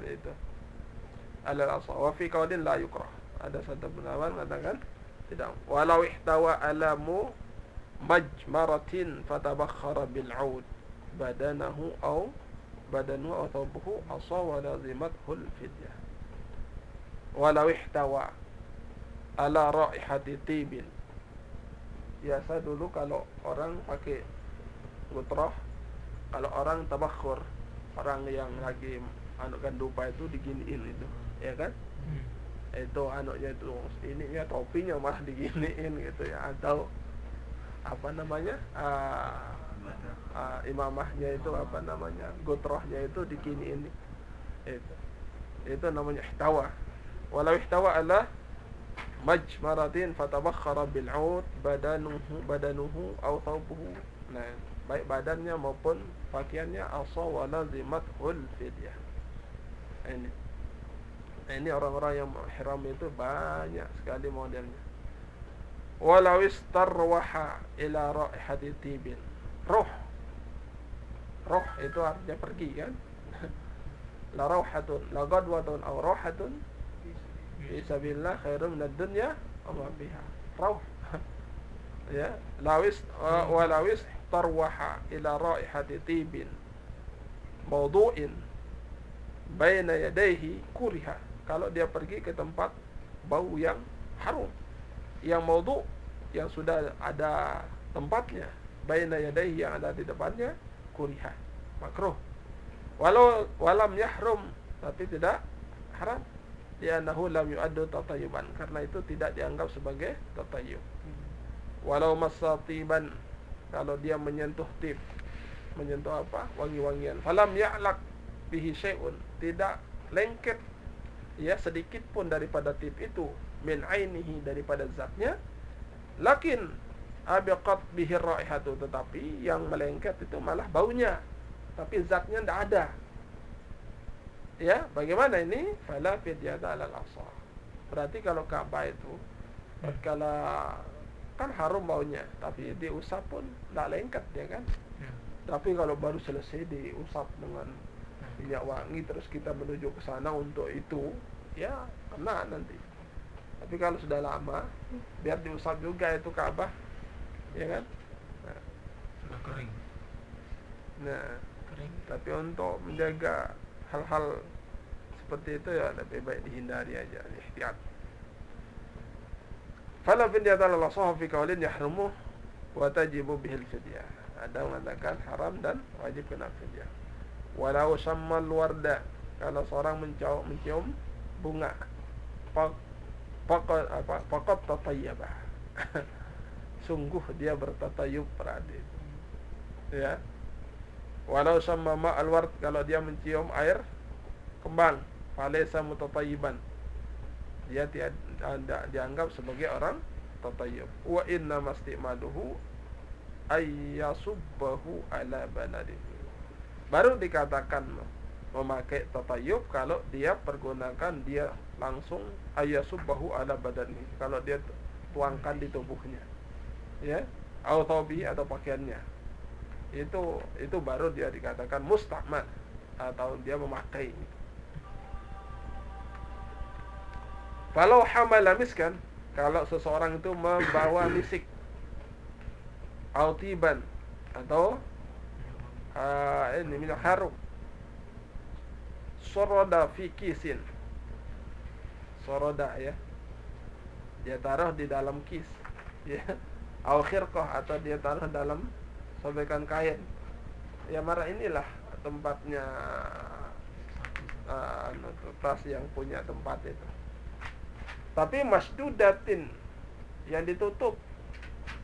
Itu. Al-asah wa fi qaulin la yukrah. Ada satu pendapat mengatakan tidak. Walau ihtawa alamu majmaratin fatabakhara bil 'ud badanahu atau thawbuhu asa wa lazimathul fidyah. Walau ihtawa ala raihati tibin. Biasa dulu kalau orang pakai gutrah, kalau orang tabakhur, orang yang lagi anukan dupa itu diginiin itu, ya kan? Itu anaknya itu, ininya topinya malah diginiin gitu ya, atau apa namanya? Imamahnya itu apa namanya, gutrahnya itu diginiin. Itu namanya ihtawa. Walau ihtawa ala majmaratin fatabakhara bil 'ud badanuhu aw thawbuhu. Nah, baik badannya maupun pakaiannya, asa wa lazimathul fidyah. Ini orang-orang yang ihram itu banyak sekali modelnya. Walau istarwaha ila raihati tibin. Roh itu artinya pergi kan? La rauhatun, la gadwatun aw rauhatun fi sabilillah khairum minad dunya wa ma fiha. Rauh. Ya, walawis tarwaha ila raihati tibin mawdu'in baina yadayhi kuriha. Kalau dia pergi ke tempat bau yang harum. Yang maudhu yang sudah ada tempatnya, baina yadayhi yang ada di depannya, kuriha, makruh. Walam yahrum, tapi tidak haram. Li'annahu lam yu'addu tatayyuban, karena itu tidak dianggap sebagai tatayyub. Walau masatiban, kalau dia menyentuh tip, menyentuh apa? Wangi-wangian. Falam ya'laq bihi syai'un, tidak lengket ya sedikit pun daripada tip itu, min ainihi, daripada zatnya. Lakin abiqat bihi raihatu, tetapi yang melengket itu malah baunya, tapi zatnya tidak ada. Ya, bagaimana ini? Fala fidyata 'alal asah. Berarti kalau Ka'bah itu tatkala kan harum baunya, tapi diusap pun tidak lengket dia kan. Tapi kalau baru selesai diusap dengan minyak wangi terus kita menuju ke sana untuk itu, ya kena nanti. Tapi kalau sudah lama, biar diusap juga itu Ka'bah, ya kan? Sudah kering. Nah, Kering. tapi untuk menjaga hal-hal seperti itu ya lebih baik dihindari aja, ihtiyat. Fala fidyata 'alal asah fi qaulin yahrumu wa tajibu bihil fidyah. Ada mengatakan haram dan wajib kena fidyah. Walau sammal warda, kalau seorang mencium bunga, faqad tatayyaba. Sungguh dia bertatayub peradi. Ya. Walau samma ma'al ward, kalau dia mencium air kembang, falaysa mutatayyiban, dia tidak dianggap sebagai orang tatayyub. Wa inna mastimaluhu ayyasubbahu ala baladihi, baru dikatakan memakai tatayyub kalau dia pergunakan, dia langsung ayyasubbahu ala badanihi, kalau dia tuangkan di tubuhnya, ya, au thawbihi, atau pakaiannya, itu baru dia dikatakan musta'mal, atau dia memakai. Kalau hamala miskan, kalau seseorang itu membawa misik, autiban, atau ini minyak harum, soroda fi kisin, soroda ya, dia taruh di dalam kis, ya, au khirqah, atau dia taruh dalam sobekan kain, ya marah inilah tempatnya tas yang punya tempat itu. Tapi masdudatin, yang ditutup,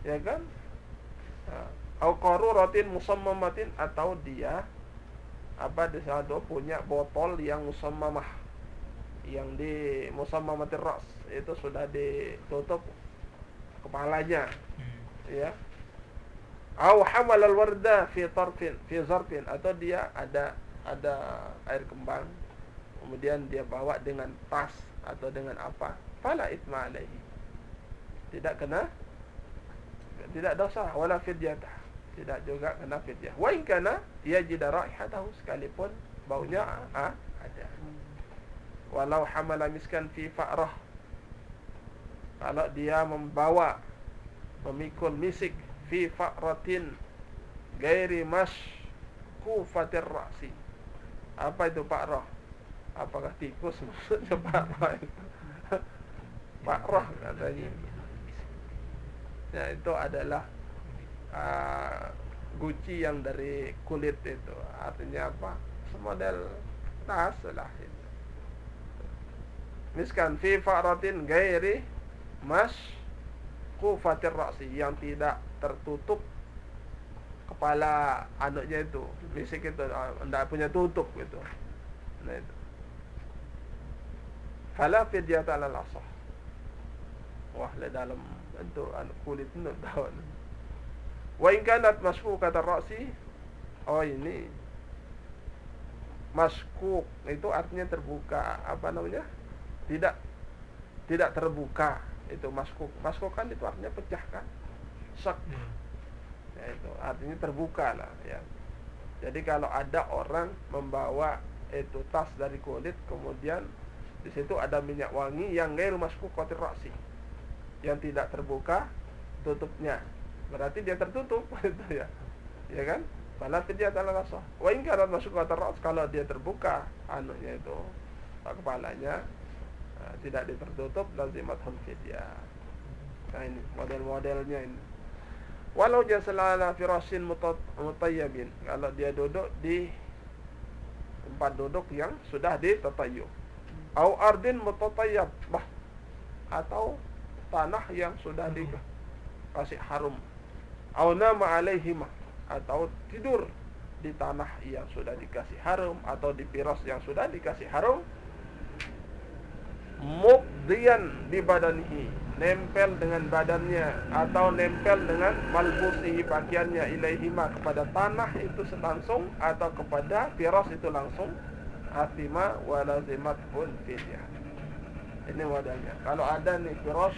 ya kan, au qaruratin musammamatin, atau dia disado punya botol yang musammamah, yang di musammamatir ras, itu sudah ditutup kepalanya, ya. Au hamalal warda fi zarfin, atau dia ada air kembang, kemudian dia bawa dengan tas atau dengan apa, fala itsma alaihi, tidak dosa, wala fidyatah, tidak juga kena fidyah. Wa in kana yajid raihatahu, sekalipun baunya ada. Walau hamala miskan fi fa'rah, kalau dia memikul misik fi fa'ratin gairi mashkufatir ra'si. Apa itu fa'rah? Apakah tikus maksudnya fa'rah itu? Fa'rah katanya. Ya, itu adalah guci yang dari kulit itu. Artinya apa? Semodel tas lah itu. Miskan fi fa'ratin gairi mashkufatir ra'si, yang tidak tertutup kepala anaknya itu, misik itu tidak punya tutup gitu. Nah itu. Fala fidyata 'alal asah. Wah, le dalam bentuk kulit itu tahu. Wa in kanat mashkukat ar-ra'si, oh ini mashkuk itu artinya terbuka, apa namanya? Tidak terbuka, itu mashkuk. Mashkuk kan itu artinya pecah kan? Sak. Ya, itu artinya terbuka lah ya. Jadi kalau ada orang membawa itu tas dari kulit, kemudian di situ ada minyak wangi yang gair mashkukatir ra'si, yang tidak terbuka tutupnya, berarti dia tertutup itu ya. Ya kan? Fala fidyata 'alal asah. Wa in kanat mashkukatir ra's, kalau dia terbuka anunya itu kepalanya, tidak tertutup, lazimatul fidyah. Nah ini model-modelnya ini. Walau jasala ala firashin mutayyibin, kalau dia duduk di tempat duduk yang sudah ditatayyub. Au ardin mutatayyibah, atau tanah yang sudah dikasih harum. Au nama alaihima, atau tidur di tanah yang sudah dikasih harum, atau di firas yang sudah dikasih harum. Mubdiyan bi badanihi, nempel dengan badannya atau nempel dengan malbusihi, pakaiannya, ilaihima, kepada tanah itu langsung atau kepada firas itu langsung, athima wa lazimat pun fidyah. Ini modelnya. Kalau ada nih firas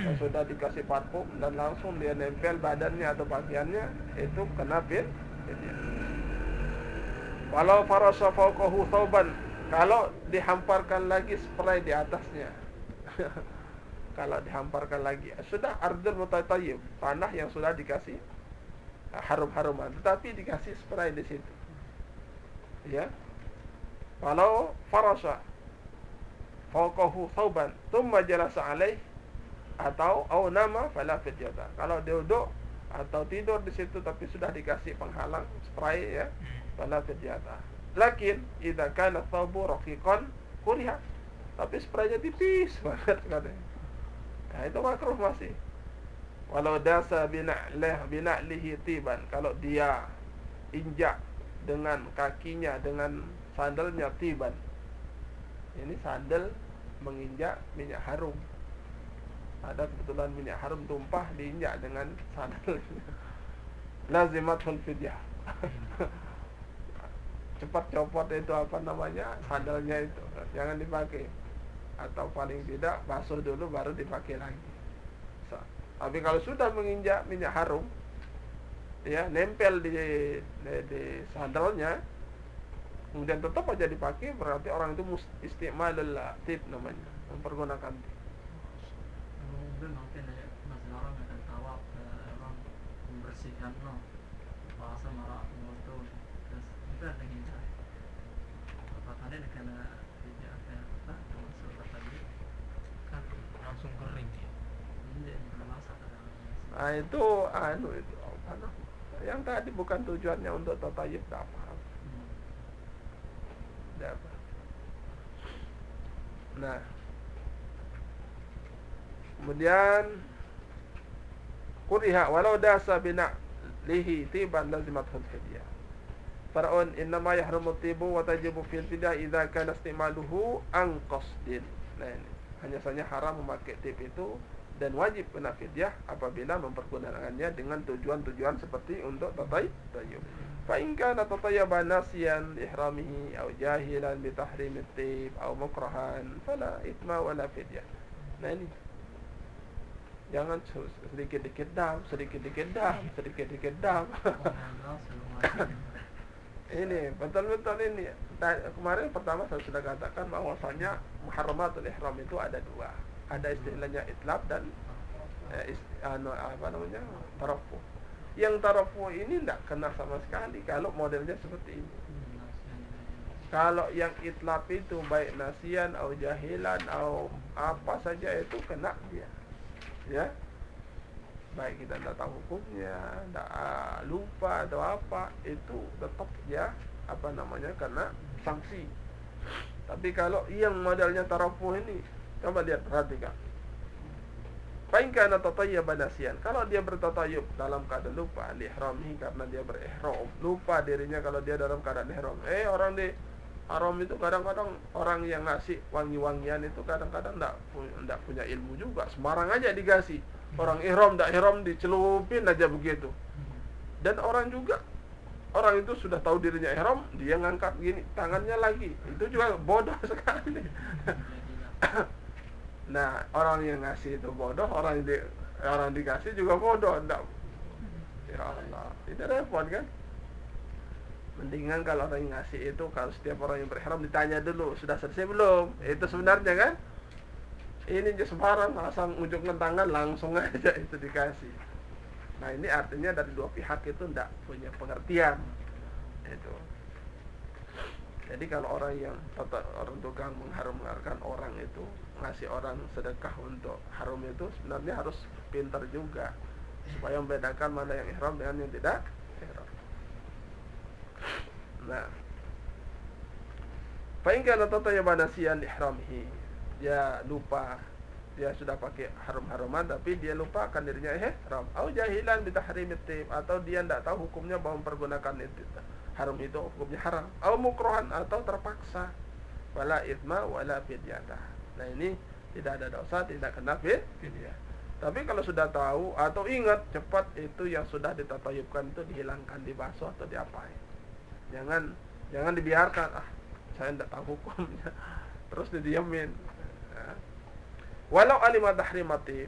yang sudah dikasih parfum dan langsung dia nempel badannya atau pakaiannya, itu kena fidyah. Walau farasa fawqahu thawban, kalau dihamparkan lagi spray di atasnya. Kalau dihamparkan lagi, sudah ardul mutatayyib, tanah yang sudah dikasih harum-haruman, tetapi dikasih spray di situ. Ya. Kalau farasa fawqahu thawban thumma jalasa alaih, atau au nama fala fidyata. Kalau dia duduk atau tidur di situ tapi sudah dikasih penghalang spray, ya, fala fidyata. Lakin idza kana thawbu raqiqan kuriha, tapi spraynya tipis banget katanya. Nah, itu makruh masih. Walau dasa bina'lihi tiban, kalau dia injak dengan kakinya, dengan sandalnya tiban. Ini sandal menginjak minyak harum. Ada kebetulan minyak harum tumpah, diinjak dengan sandal. Lazimatul fidyah. Cepat copot itu apa namanya, sandalnya itu, jangan dipakai, atau paling tidak basuh dulu baru dipakai lagi. Tapi kalau sudah menginjak minyak harum, ya, nempel di sandalnya, kemudian tetap aja dipakai, berarti orang itu istimalul tib namanya, mempergunakan tib. Mobil mungkin masih orang akan tawaf, orang membersihkan bahasa marah motor, terus itu ada yang hindar. Apakah ada kena tidak apa termasuk tadi Kan langsung kering dia. ini bermasak ada. Nah itu itu apa namanya? Yang tadi bukan tujuannya untuk tatayyub, tak paham. Tidak apa. Nah, kemudian kuriha walau dasa bina'lihi tiban lazimatul fidyah. Far'un innama yahrumu tibu wa tajibu fil fidyah idza kana istimaluhu an qasdin. Nah ini, hanya saja haram memakai tip itu dan wajib kena fidyah apabila mempergunakannya dengan tujuan-tujuan seperti untuk tatayyub. Fa in kana tatayyaba nasiyan ihramihi aw jahilan bi tahrimit tib aw mukrahan fala ithma wala fidyah. Nah ini, jangan sedikit-sedikit dam. Ini betul-betul ini. Kemarin pertama saya sudah katakan bahwasanya muharramatul ihram itu ada dua. Ada istilahnya itlab dan tarafuh. Yang tarafuh ini tidak kena sama sekali kalau modelnya seperti ini. Kalau yang itlab itu baik nasian atau jahilan atau apa saja itu kena dia. Ya. Baik kita tidak tahu hukumnya, tidak lupa atau apa, itu tetap ya kena sanksi. Tapi kalau yang modelnya tarafuh ini, coba lihat, perhatikan. Fa in kana tatayyaba nasiyan, kalau dia bertatayub dalam keadaan lupa lihramihi, karena dia berihram, lupa dirinya kalau dia dalam keadaan ihram. Orang di haram itu kadang-kadang orang yang ngasih wangi-wangian itu kadang-kadang tidak punya ilmu juga, sembarang aja dikasih. Orang ihram, tidak ihram dicelupin aja begitu. Dan orang itu sudah tahu dirinya ihram, dia ngangkat gini tangannya lagi, itu juga bodoh sekali. Nah, orang yang ngasih itu bodoh, orang dikasih juga bodoh. Enggak. Ya Allah, itu repot kan? Mendingan kalau orang yang ngasih itu, kalau setiap orang yang berihram ditanya dulu, sudah selesai belum? Itu sebenarnya kan? Ini sembarang asal ujungkan tangan langsung aja itu dikasih. Nah, ini artinya dari dua pihak itu enggak punya pengertian. Itu. Jadi kalau orang yang orang tukang mengharamkan orang itu ngasih orang sedekah untuk haram itu sebenarnya harus pintar juga supaya membedakan mana yang ihram dengan yang tidak ihram. Nah, fa in kana tatayyaba nasiyan ihramihi, dia lupa, dia sudah pakai haram-haraman tapi dia lupa akan dirinya ihram, atau jahilan bi tahrimit tib, atau dia tidak tahu hukumnya bahwa mempergunakan itu haram itu hukumnya haram, atau mukrohan, atau terpaksa, wala ithma wala fidyatah. Nah ini tidak ada dosa, tidak kena fidyah. Tapi kalau sudah tahu atau ingat cepat, itu yang sudah ditatayubkan itu dihilangkan, dibasuh atau diapain. Jangan dibiarkan, saya tidak tahu hukumnya, terus didiamin. Ya. Walau alima tahrimati,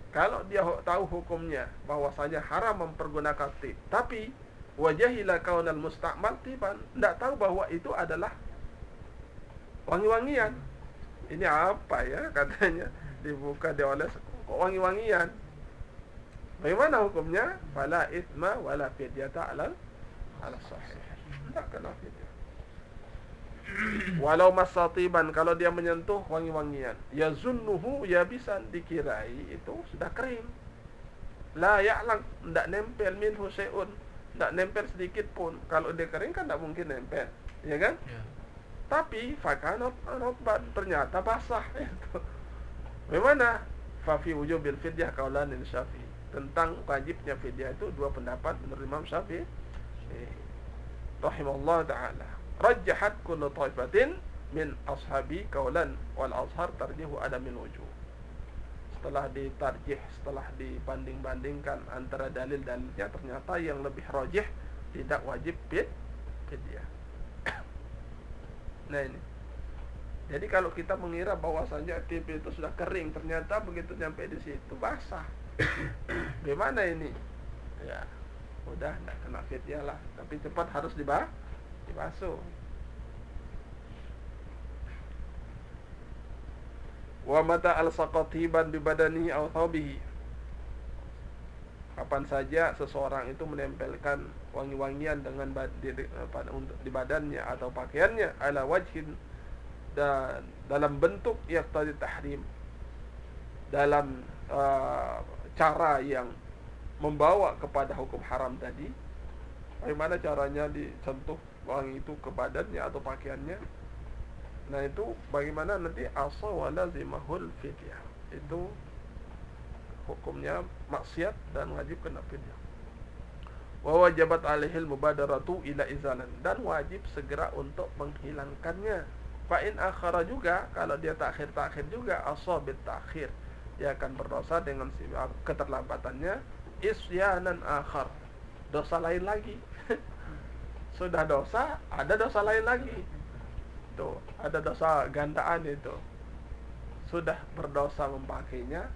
kalau dia tahu hukumnya bahwasanya haram mempergunakan tib, tapi wajahila kaunal musta'mal tiban, tidak tahu bahwa itu adalah wangi-wangian. Ini apa ya katanya, dibuka dioles kok wangi-wangian. Bagaimana hukumnya? Fala itsma wala fidyata ala sahih. Tidak kena fidyah. Walau masatiban, kalau dia menyentuh wangi-wangian, yazunnuhu yabisan, dikirai itu sudah kering. La ya'lam, tidak nempel minhu syai'un, tidak nempel sedikit pun. Kalau dia kering kan tidak mungkin nempel, ya kan? Ya. Tapi fakanat rotban, ternyata basah itu. Bagaimana? Fafi wujubil fidyah qaulanin Syafi'i. Tentang wajibnya fidyah itu dua pendapat menurut Imam Syafi'i rahimahullah taala. Rajjahat kullu taifatin min ashabi qaulan wal azhar tarjihu adamil wujub. Setelah ditarjih, setelah dibanding-bandingkan antara dalil-dalilnya, ternyata yang lebih rajih tidak wajib fidyah. Nah ini. Jadi kalau kita mengira bahwasanya tib itu sudah kering, ternyata begitu nyampe di situ basah. Bagaimana ini? Ya, udah tidak kena fidyah lah, tapi cepat harus dibasuh. Wa mata al-saqatiban bi badanihi aw thawbihi, kapan saja seseorang itu menempelkan wangi-wangian dengan di badannya atau pakaiannya, ala wajhin, dan dalam bentuk yaqtadi tahrim, dalam cara yang membawa kepada hukum haram tadi. Bagaimana caranya disentuh wangi itu ke badannya atau pakaiannya? Nah itu bagaimana nanti asa wa lazimahul fidyah, itu hukumnya maksiat dan wajib kena fidyah. Wa wajabat alaihil mubadaratu ila izalan, dan wajib segera untuk menghilangkannya. Fa in akhara juga, kalau dia takhir juga, asabit takhir, dia akan berdosa dengan keterlambatannya. Isyanan akhar, dosa lain lagi. Sudah dosa, ada dosa lain lagi. Tuh, ada dosa gandaan itu. Sudah berdosa memakainya,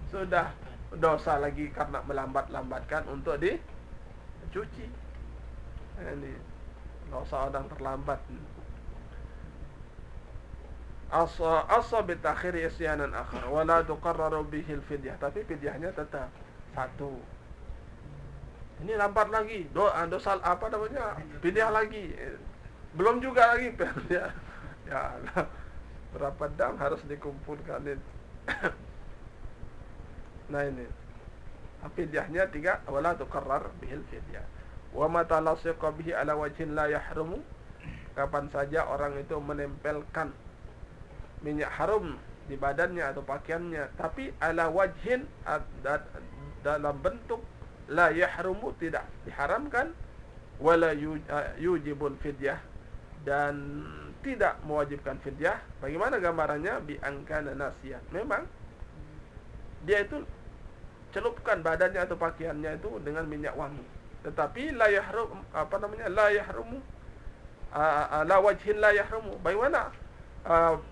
sudah dosa lagi karena melambatkan untuk dicuci. Ini dosa orang terlambat. Asa bitakhir isyanan akhar wala tuqarraru bihil fidyah, tapi fidyahnya tetap satu. Ini lambat lagi, dosa apa namanya? Fidyah lagi. Belum juga lagi fidyah. Ya, berapa dam harus dikumpulkan itu. Nah ini fidyahnya 3, wala tuqarrar bihil fidyah. Wa mata lasiqa bihi ala wajhin la yahrumu, kapan saja orang itu menempelkan minyak harum di badannya atau pakaiannya, tapi ala wajhin, dalam bentuk la yahrumu, tidak diharamkan, wala yujibul fidyah, dan tidak mewajibkan fidyah. Bagaimana gambarannya? Bi angkana nasiyan, memang dia itu celupkan badannya atau pakaiannya itu dengan minyak wangi, tetapi la yahrum, la yahrumu ala wajhin la yahrumu. Bagaimana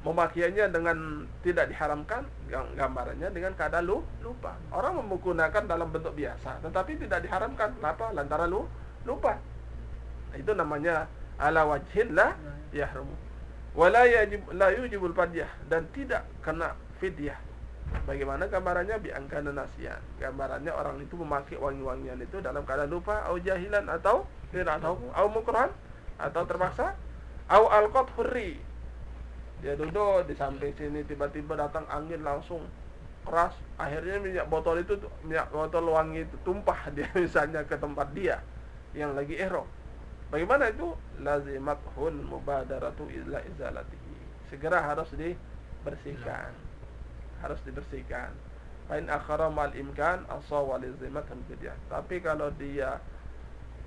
memakaiannya dengan tidak diharamkan? Gambarannya dengan keadaan lupa. Orang menggunakan dalam bentuk biasa, tetapi tidak diharamkan. Kenapa? Lantaran lupa. Itu namanya ala wajhin la yahrumu. Wala la yujibul fidyah, dan tidak kena fidyah. Bagaimana gambarannya? Bi angkana nasiyan, gambarannya orang itu memakai wangi-wangian itu dalam keadaan lupa, au jahilan, atau tidak tahu, au mukrohan, atau terpaksa, Au alqat hurri, dia duduk di samping sini, tiba-tiba datang angin langsung keras, akhirnya minyak botol wangi itu tumpah dia misalnya ke tempat dia yang lagi ihram. Bagaimana itu? Lazimathul mubadaratu ila izalatihi, segera harus dibersihkan, harus dibersihkan. Fa'in akhara mal imkan asawa lizimatul bidyah. Tapi kalau dia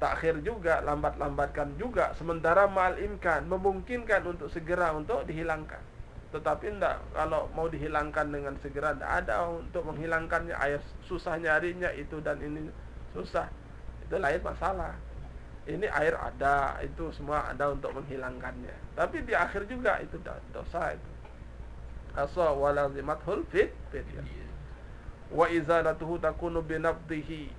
takhir juga, lambat-lambatkan juga, sementara mal imkan memungkinkan untuk segera untuk dihilangkan, tetapi tidak, kalau mau dihilangkan dengan segera tidak ada untuk menghilangkannya, air susah nyarinya itu dan ini susah, itu lain masalah. Ini air ada, itu semua ada untuk menghilangkannya, tapi di akhir juga itu dosa itu. Asa walazimathul fidyah. Wa izalatuhu takunu binabdihi,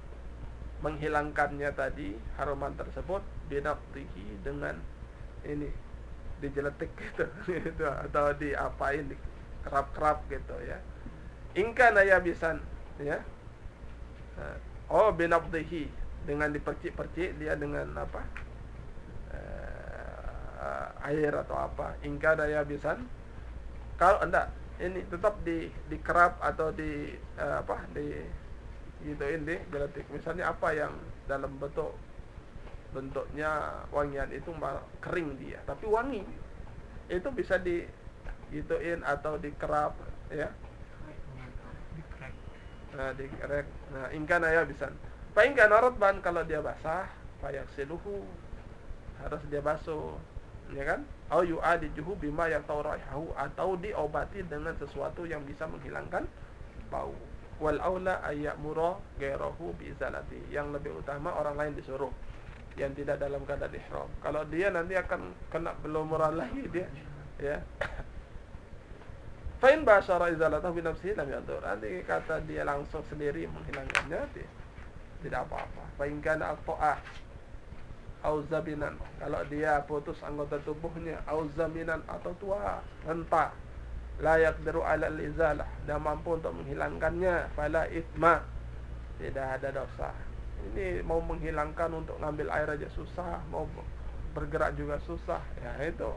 menghilangkannya tadi haruman tersebut binabdihi dengan ini dijeletik gitu, gitu atau diapain, dikerap-kerap gitu ya. Ingkana yabisan ya. Oh binabdihi, dengan dipercik-percik dia dengan apa, air atau apa. Ingkana yabisan, kalau enggak ini tetap dikerap atau di apa, di gituin, di jeletik. Misalnya apa yang dalam bentuknya wangian itu kering dia tapi wangi, itu bisa di gituin atau dikerap ya, dikerek. Nah, ingkana ya bisa. Fa ingkana ratban, kalau dia basah, fayaksiluhu, harus dia basuh, ya kan? Au yu'adijuhu bima yaqtarahu, atau diobati dengan sesuatu yang bisa menghilangkan bau. Wal aula ayyamura ghairahu bi izalati, yang lebih utama orang lain disuruh yang tidak dalam keadaan ihram. Kalau dia nanti akan kena belumuran lagi dia, ya. Fa in basyara izalatahu bi nafsihi lam yadur, nanti kata dia langsung sendiri menghilangkannya, tidak apa-apa. Fa in kana aqta'a au zabinan, kalau dia putus anggota tubuhnya, au zaminan, atau tua renta, la yaqdiru 'ala al-izalah, dia mampu untuk menghilangkannya, fala itsma, tidak ada dosa. Ini mau menghilangkan, untuk ngambil air aja susah, mau bergerak juga susah, ya itu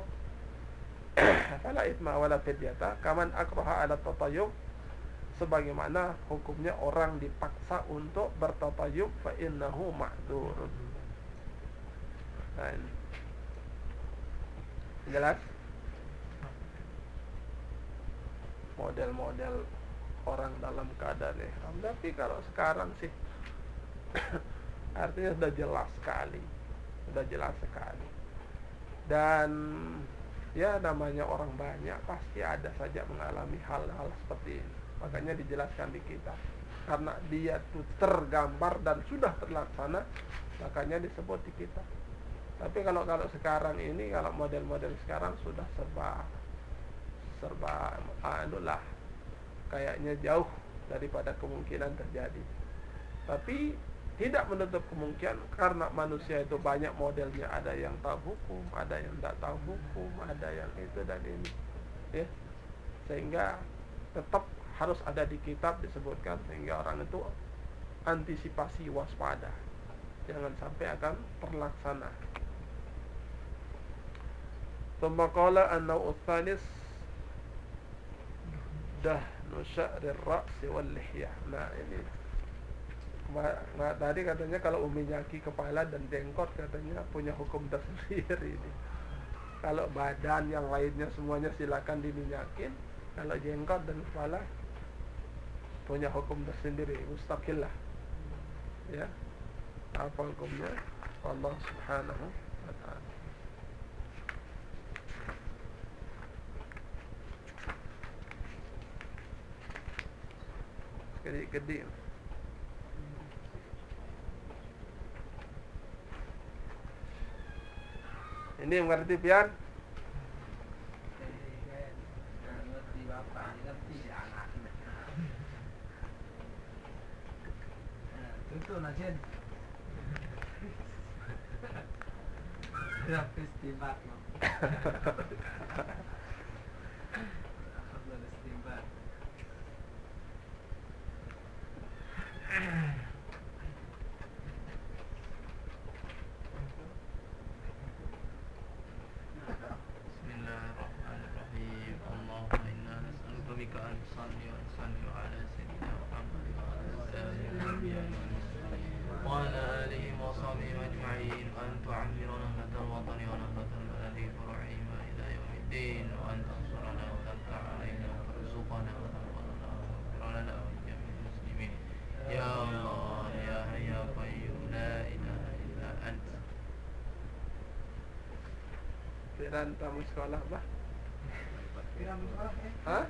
fala itsma wala fidyata kaman akraha 'ala tatayyub, sebagaimana hukumnya orang dipaksa untuk bertatayyub, fa innahu ma'dzurun. Nah, jelas model-model orang dalam keadaan ihram. Tapi kalau sekarang sih artinya sudah jelas sekali, dan ya namanya orang banyak, pasti ada saja mengalami hal-hal seperti ini. Makanya dijelaskan di kitab, karena dia itu tergambar dan sudah terlaksana, makanya disebut di kitab. Tapi kalau sekarang ini, kalau model-model sekarang sudah serba anulah, kayaknya jauh daripada kemungkinan terjadi. Tapi tidak menutup kemungkinan, karena manusia itu banyak modelnya, ada yang tahu hukum, ada yang tidak tahu hukum, ada yang itu dan ini, ya. Sehingga tetap harus ada di kitab disebutkan, sehingga orang itu antisipasi, waspada, jangan sampai akan terlaksana. Tsumma qala an-naw'u tsalis dahnu sya'rir ra'si wal lihyah. Nah, ini tadi katanya kalau meminyaki kepala dan jenggot katanya punya hukum tersendiri ini. Kalau badan yang lainnya semuanya silakan diminyakin, kalau jenggot dan kepala punya hukum tersendiri, mustaqil lah. Ya. Apa hukumnya? Allah Subhanahu wa ta'ala. Gede-gede. Ini mengerti pian? Ngerti bapak, ngerti anak. Itu najen. Grafis tibat no. Tibat. وصل على سيدنا محمد وعلى آله وصحبه أجمعين وأن تعمرنا نهضة الوطن ونهضة البلد فرعهما إلى يوم الدين وأن تنصرنا وتفتح علينا وترزقنا وتحفظنا وتغفر لنا ولجميع المسلمين يا الله يا حي يا قيوم لا إله إلا أنت. Pikiran tamu sekolah apa? Pikiran sekolah Hah?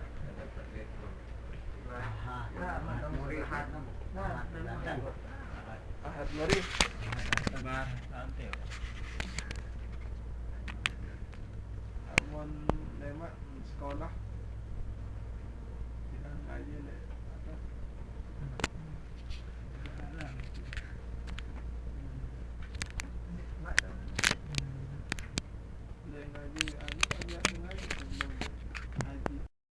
Ahad Nuri. Tebar nanti. Amun lema sekolah